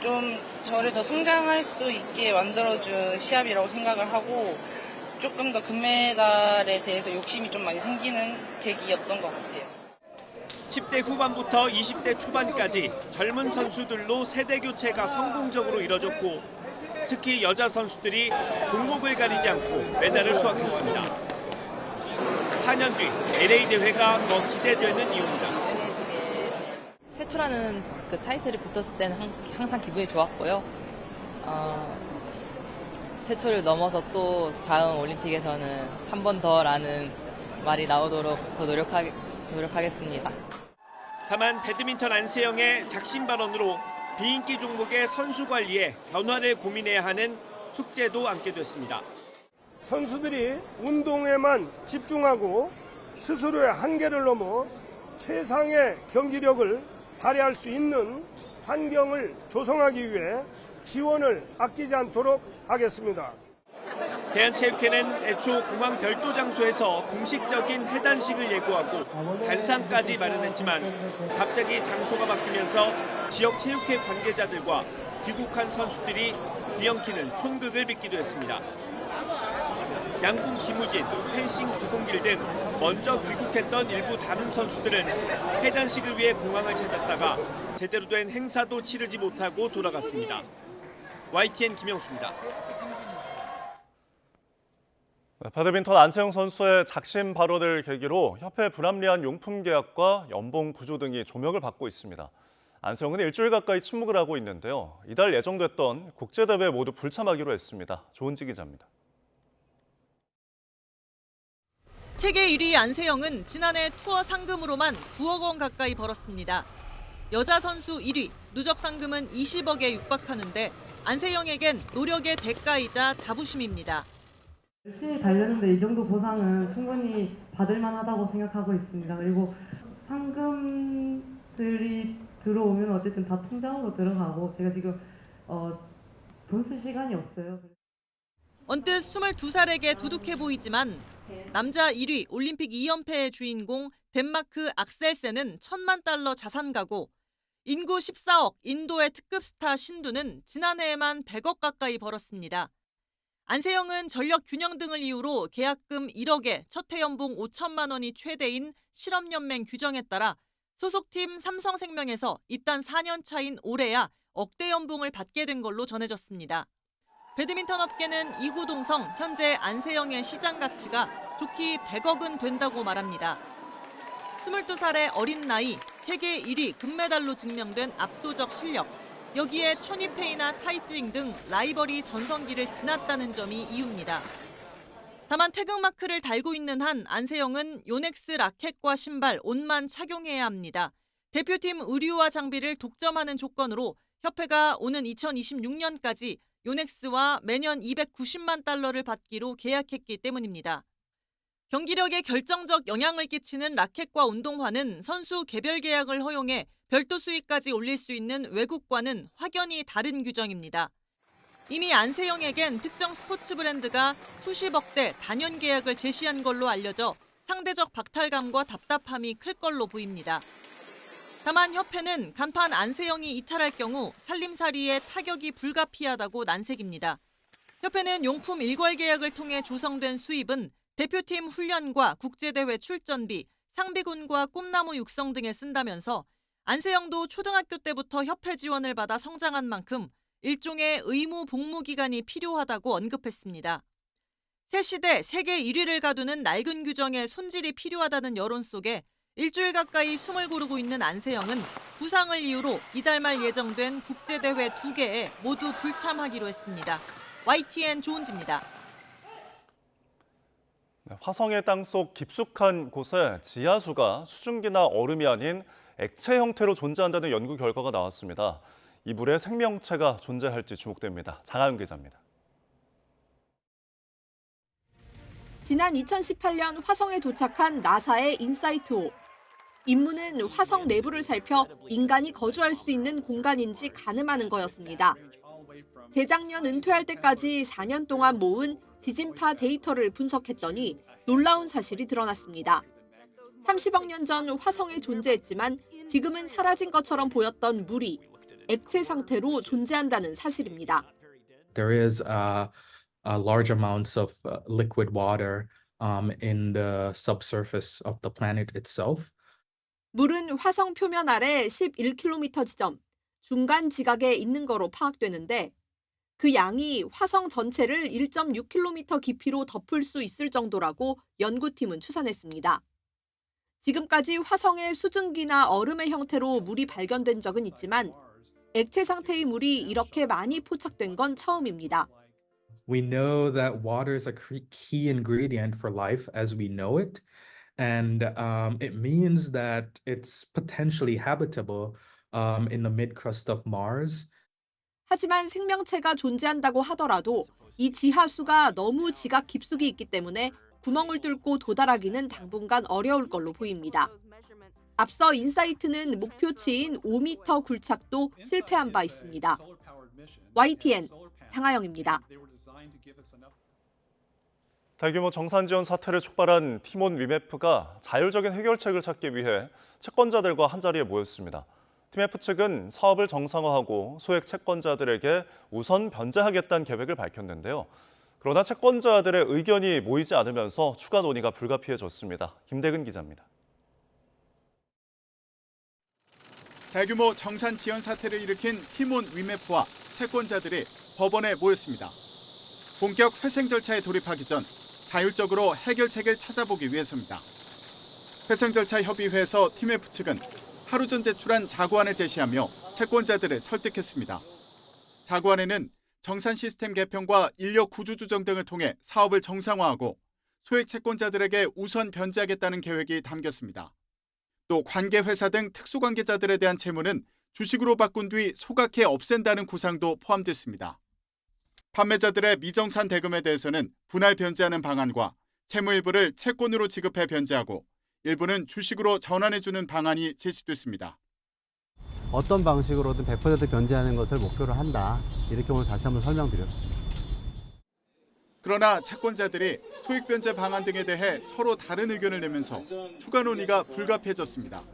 좀 저를 더 성장할 수 있게 만들어준 시합이라고 생각을 하고 조금 더 금메달에 대해서 욕심이 좀 많이 생기는 계기였던 것 같아요. 10대 후반부터 20대 초반까지 젊은 선수들로 세대 교체가 성공적으로 이뤄졌고 특히 여자 선수들이 종목을 가리지 않고 메달을 수확했습니다. 4년 뒤 LA 대회가 더 기대되는 이유입니다. 최초라는 그 타이틀이 붙었을 때는 항상 기분이 좋았고요. 최초를 넘어서 또 다음 올림픽에서는 한 번 더라는 말이 나오도록 더 노력하겠습니다. 다만 배드민턴 안세영의 작심 발언으로 비인기 종목의 선수 관리에 변화를 고민해야 하는 숙제도 안게 됐습니다. 선수들이 운동에만 집중하고 스스로의 한계를 넘어 최상의 경기력을 발휘할 수 있는 환경을 조성하기 위해 지원을 아끼지 않도록 하겠습니다. 대한체육회는 애초 공항 별도 장소에서 공식적인 해단식을 예고하고 단상까지 마련했지만 갑자기 장소가 바뀌면서 지역 체육회 관계자들과 귀국한 선수들이 뒤엉키는 촌극을 빚기도 했습니다. 양궁 김우진, 펜싱 구공길 등 먼저 귀국했던 일부 다른 선수들은 해단식을 위해 공항을 찾았다가 제대로 된 행사도 치르지 못하고 돌아갔습니다. YTN 김영수입니다. 배드민턴 안세영 선수의 작심 발언을 계기로 협회 불합리한 용품 계약과 연봉 구조 등이 조명을 받고 있습니다. 안세영은 일주일 가까이 침묵을 하고 있는데요. 이달 예정됐던 국제대회 모두 불참하기로 했습니다. 조은지 기자입니다. 세계 1위 안세영은 지난해 투어 상금으로만 9억 원 가까이 벌었습니다. 여자 선수 1위, 누적 상금은 20억에 육박하는데 안세영에겐 노력의 대가이자 자부심입니다. 열심히 달렸는데 이 정도 보상은 충분히 받을 만하다고 생각하고 있습니다. 그리고 상금들이 들어오면 어쨌든 다 통장으로 들어가고 제가 지금 돈 쓸 시간이 없어요. 언뜻 22살에게 두둑해 보이지만 남자 1위 올림픽 2연패의 주인공 덴마크 악셀센은 1,000만 달러 자산가고 인구 14억 인도의 특급 스타 신두는 지난해에만 100억 가까이 벌었습니다. 안세영은 전력 균형 등을 이유로 계약금 1억에 첫해 연봉 5천만 원이 최대인 실업연맹 규정에 따라 소속팀 삼성생명에서 입단 4년 차인 올해야 억대 연봉을 받게 된 걸로 전해졌습니다. 배드민턴 업계는 이구동성 현재 안세영의 시장 가치가 좋기 100억은 된다고 말합니다. 22살의 어린 나이, 세계 1위 금메달로 증명된 압도적 실력, 여기에 천이페이나 타이징 등 라이벌이 전성기를 지났다는 점이 이유입니다. 다만 태극마크를 달고 있는 한 안세영은 요넥스 라켓과 신발, 옷만 착용해야 합니다. 대표팀 의류와 장비를 독점하는 조건으로 협회가 오는 2026년까지 요넥스와 매년 290만 달러를 받기로 계약했기 때문입니다. 경기력에 결정적 영향을 끼치는 라켓과 운동화는 선수 개별 계약을 허용해 별도 수익까지 올릴 수 있는 외국과는 확연히 다른 규정입니다. 이미 안세영에겐 특정 스포츠 브랜드가 수십억대 단연 계약을 제시한 걸로 알려져 상대적 박탈감과 답답함이 클 걸로 보입니다. 다만 협회는 간판 안세영이 이탈할 경우 살림살이에 타격이 불가피하다고 난색입니다. 협회는 용품 일괄 계약을 통해 조성된 수입은 대표팀 훈련과 국제대회 출전비, 상비군과 꿈나무 육성 등에 쓴다면서 안세영도 초등학교 때부터 협회 지원을 받아 성장한 만큼 일종의 의무 복무 기간이 필요하다고 언급했습니다. 새 시대 세계 1위를 가두는 낡은 규정에 손질이 필요하다는 여론 속에 일주일 가까이 숨을 고르고 있는 안세영은 부상을 이유로 이달 말 예정된 국제대회 2개에 모두 불참하기로 했습니다. YTN 조은지입니다. 화성의 땅속 깊숙한 곳에 지하수가 수증기나 얼음이 아닌 액체 형태로 존재한다는 연구 결과가 나왔습니다. 이 물에 생명체가 존재할지 주목됩니다. 장하윤 기자입니다. 지난 2018년 화성에 도착한 나사의 인사이트-5. 임무는 화성 내부를 살펴 인간이 거주할 수 있는 공간인지 가늠하는 거였습니다. 재작년 은퇴할 때까지 4년 동안 모은 지진파 데이터를 분석했더니 놀라운 사실이 드러났습니다. 30억 년 전 화성에 존재했지만 지금은 사라진 것처럼 보였던 물이 액체 상태로 존재한다는 사실입니다. There is large amounts of liquid water in the subsurface of the planet itself. 물은 화성 표면 아래 11km 지점, 중간 지각에 있는 거로 파악되는데 그 양이 화성 전체를 1.6km 깊이로 덮을 수 있을 정도라고 연구팀은 추산했습니다. 지금까지 화성에 수증기나 얼음의 형태로 물이 발견된 적은 있지만 액체 상태의 물이 이렇게 많이 포착된 건 처음입니다. We know that water is a key ingredient for life as we know it, and it means that it's potentially habitable in the mid-crust of Mars. 하지만 생명체가 존재한다고 하더라도 이 지하수가 너무 지각 깊숙이 있기 때문에 구멍을 뚫고 도달하기는 당분간 어려울 걸로 보입니다. 앞서 인사이트는 목표치인 5m 굴착도 실패한 바 있습니다. YTN 장하영입니다. 대규모 정산 지원 사태를 촉발한 티몬 위메프가 자율적인 해결책을 찾기 위해 채권자들과 한자리에 모였습니다. 티메프 측은 사업을 정상화하고 소액 채권자들에게 우선 변제하겠다는 계획을 밝혔는데요. 그러나 채권자들의 의견이 모이지 않으면서 추가 논의가 불가피해졌습니다. 김대근 기자입니다. 대규모 정산 지원 사태를 일으킨 티몬 위메프와 채권자들이 법원에 모였습니다. 본격 회생 절차에 돌입하기 전 자율적으로 해결책을 찾아보기 위해서입니다. 회생 절차 협의회에서 티메프 측은 하루 전 제출한 자구안을 제시하며 채권자들을 설득했습니다. 자구안에는 정산 시스템 개편과 인력 구조 조정 등을 통해 사업을 정상화하고 소액 채권자들에게 우선 변제하겠다는 계획이 담겼습니다. 또 관계회사 등 특수관계자들에 대한 채무는 주식으로 바꾼 뒤 소각해 없앤다는 구상도 포함됐습니다. 판매자들의 미정산 대금에 대해서는 분할 변제하는 방안과 채무 일부를 채권으로 지급해 변제하고 일부는 주식으로 전환해주는 방안이 제시됐습니다. 어떤 방식으로든 100% 변제하는 것을 목표로 한다. 이렇게 오늘 다시 한번 설명드렸습니다. 그러나 채권자들이 소액 변제 방안 등에 대해 서로 다른 의견을 내면서 추가 논의가 불가피해졌습니다.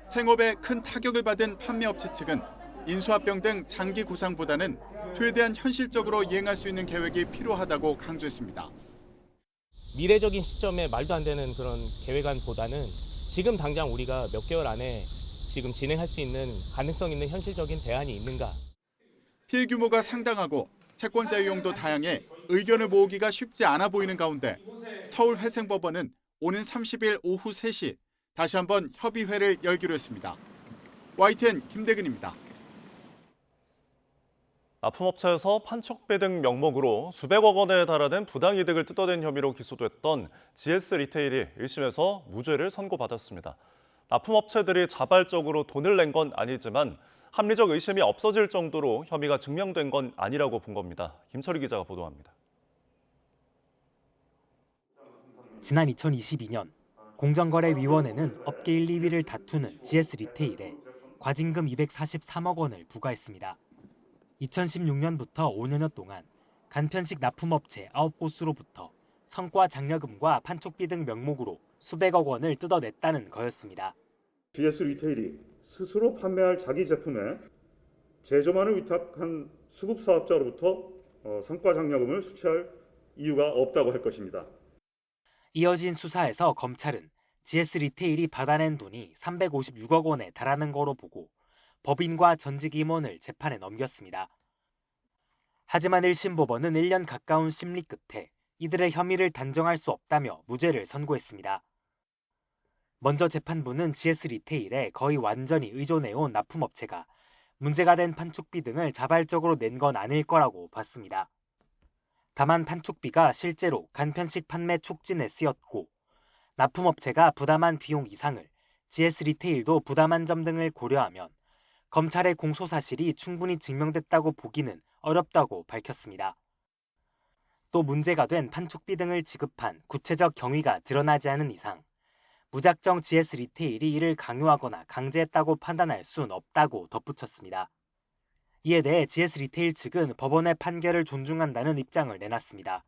생업에 큰 타격을 받은 판매업체 측은 인수합병 등 장기 구상보다는 최대한 현실적으로 이행할 수 있는 계획이 필요하다고 강조했습니다. 미래적인 시점에 말도 안 되는 그런 계획안보다는 지금 당장 우리가 몇 개월 안에 지금 진행할 수 있는 가능성 있는 현실적인 대안이 있는가. 피해 규모가 상당하고 채권자 유형도 다양해 의견을 모으기가 쉽지 않아 보이는 가운데 서울회생법원은 오는 30일 오후 3시 다시 한번 협의회를 열기로 했습니다. YTN 김대근입니다. 납품업체에서 판촉비 등 명목으로 수백억 원에 달하는 부당이득을 뜯어낸 혐의로 기소됐던 GS 리테일이 1심에서 무죄를 선고받았습니다. 납품업체들이 자발적으로 돈을 낸 건 아니지만 합리적 의심이 없어질 정도로 혐의가 증명된 건 아니라고 본 겁니다. 김철희 기자가 보도합니다. 지난 2022년 공정거래위원회는 업계 1, 2위를 다투는 GS 리테일에 과징금 243억 원을 부과했습니다. 2016년부터 5년여 동안 간편식 납품업체 9곳으로부터 성과 장려금과 판촉비 등 명목으로 수백억 원을 뜯어냈다는 거였습니다. GS 리테일이 스스로 판매할 자기 제품에 제조만을 위탁한 수급 사업자로부터 성과 장려금을 수취할 이유가 없다고 할 것입니다. 이어진 수사에서 검찰은 GS 리테일이 받아낸 돈이 356억 원에 달하는 거로 보고 법인과 전직 임원을 재판에 넘겼습니다. 하지만 1심 법원은 1년 가까운 심리 끝에 이들의 혐의를 단정할 수 없다며 무죄를 선고했습니다. 먼저 재판부는 GS 리테일에 거의 완전히 의존해온 납품업체가 문제가 된 판촉비 등을 자발적으로 낸 건 아닐 거라고 봤습니다. 다만 판촉비가 실제로 간편식 판매 촉진에 쓰였고 납품업체가 부담한 비용 이상을 GS 리테일도 부담한 점 등을 고려하면 검찰의 공소 사실이 충분히 증명됐다고 보기는 어렵다고 밝혔습니다. 또 문제가 된 판촉비 등을 지급한 구체적 경위가 드러나지 않은 이상 무작정 GS 리테일이 이를 강요하거나 강제했다고 판단할 수는 없다고 덧붙였습니다. 이에 대해 GS 리테일 측은 법원의 판결을 존중한다는 입장을 내놨습니다.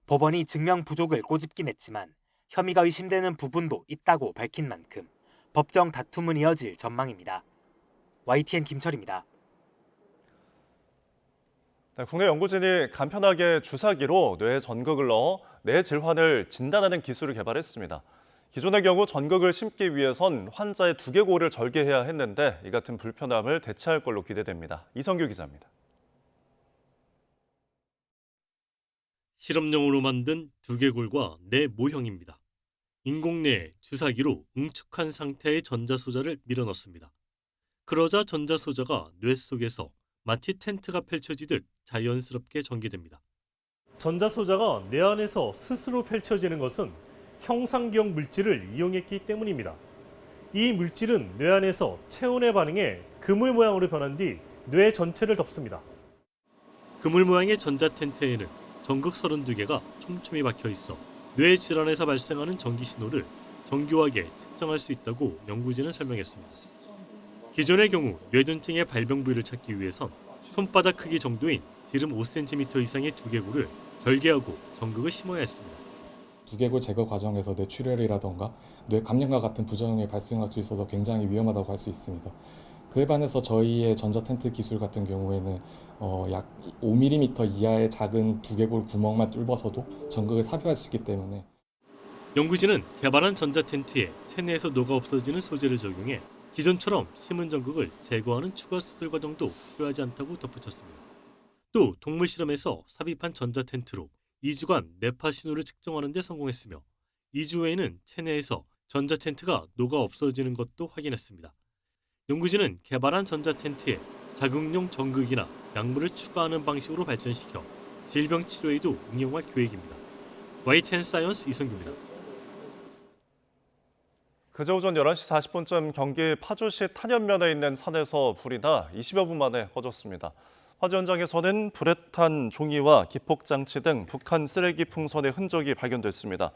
법원이 증명 부족을 꼬집긴 했지만 혐의가 의심되는 부분도 있다고 밝힌 만큼 법정 다툼은 이어질 전망입니다. YTN 김철입니다. 네, 국내 연구진이 간편하게 주사기로 뇌에 전극을 넣어 뇌 질환을 진단하는 기술을 개발했습니다. 기존의 경우 전극을 심기 위해선 환자의 두개골을 절개해야 했는데 이 같은 불편함을 대체할 걸로 기대됩니다. 이성규 기자입니다. 실험용으로 만든 두개골과 뇌 모형입니다. 인공뇌에 주사기로 응축한 상태의 전자소자를 밀어넣습니다. 그러자 전자소자가 뇌 속에서 마치 텐트가 펼쳐지듯 자연스럽게 전개됩니다. 전자소자가 뇌 안에서 스스로 펼쳐지는 것은 형상기억 물질을 이용했기 때문입니다. 이 물질은 뇌 안에서 체온에 반응해 그물 모양으로 변한 뒤 뇌 전체를 덮습니다. 그물 모양의 전자 텐트에는 전극 32개가 촘촘히 박혀 있어 뇌 질환에서 발생하는 전기 신호를 정교하게 측정할 수 있다고 연구진은 설명했습니다. 기존의 경우 뇌전증의 발병 부위를 찾기 위해선 손바닥 크기 정도인 지름 5cm 이상의 두개골을 절개하고 전극을 심어야 했습니다. 두개골 제거 과정에서 뇌출혈이라던가 뇌 감염과 같은 부작용이 발생할 수 있어서 굉장히 위험하다고 할 수 있습니다. 그에 반해서 저희의 전자텐트 기술 같은 경우에는 약 5mm 이하의 작은 두개골 구멍만 뚫어서도 전극을 삽입할 수 있기 때문에 연구진은 개발한 전자텐트에 체내에서 녹아 없어지는 소재를 적용해 기존처럼 심은 전극을 제거하는 추가 수술 과정도 필요하지 않다고 덧붙였습니다. 또 동물 실험에서 삽입한 전자텐트로 2주간 뇌파 신호를 측정하는 데 성공했으며 2주 후에는 체내에서 전자텐트가 녹아 없어지는 것도 확인했습니다. 연구진은 개발한 전자텐트에 자극용 전극이나 약물을 추가하는 방식으로 발전시켜 질병 치료에도 응용할 계획입니다. YTN 사이언스 이성규입니다. 그제 오전 11시 40분쯤 경기 파주시 탄현면에 있는 산에서 불이 나 20여 분 만에 꺼졌습니다. 화재 현장에서는 불에 탄 종이와 기폭장치 등 북한 쓰레기 풍선의 흔적이 발견됐습니다.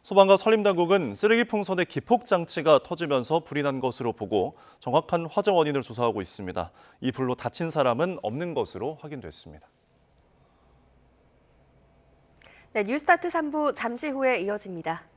소방과 산림당국은 쓰레기 풍선의 기폭장치가 터지면서 불이 난 것으로 보고 정확한 화재 원인을 조사하고 있습니다. 이 불로 다친 사람은 없는 것으로 확인됐습니다. 네, 뉴스타트 3부 잠시 후에 이어집니다.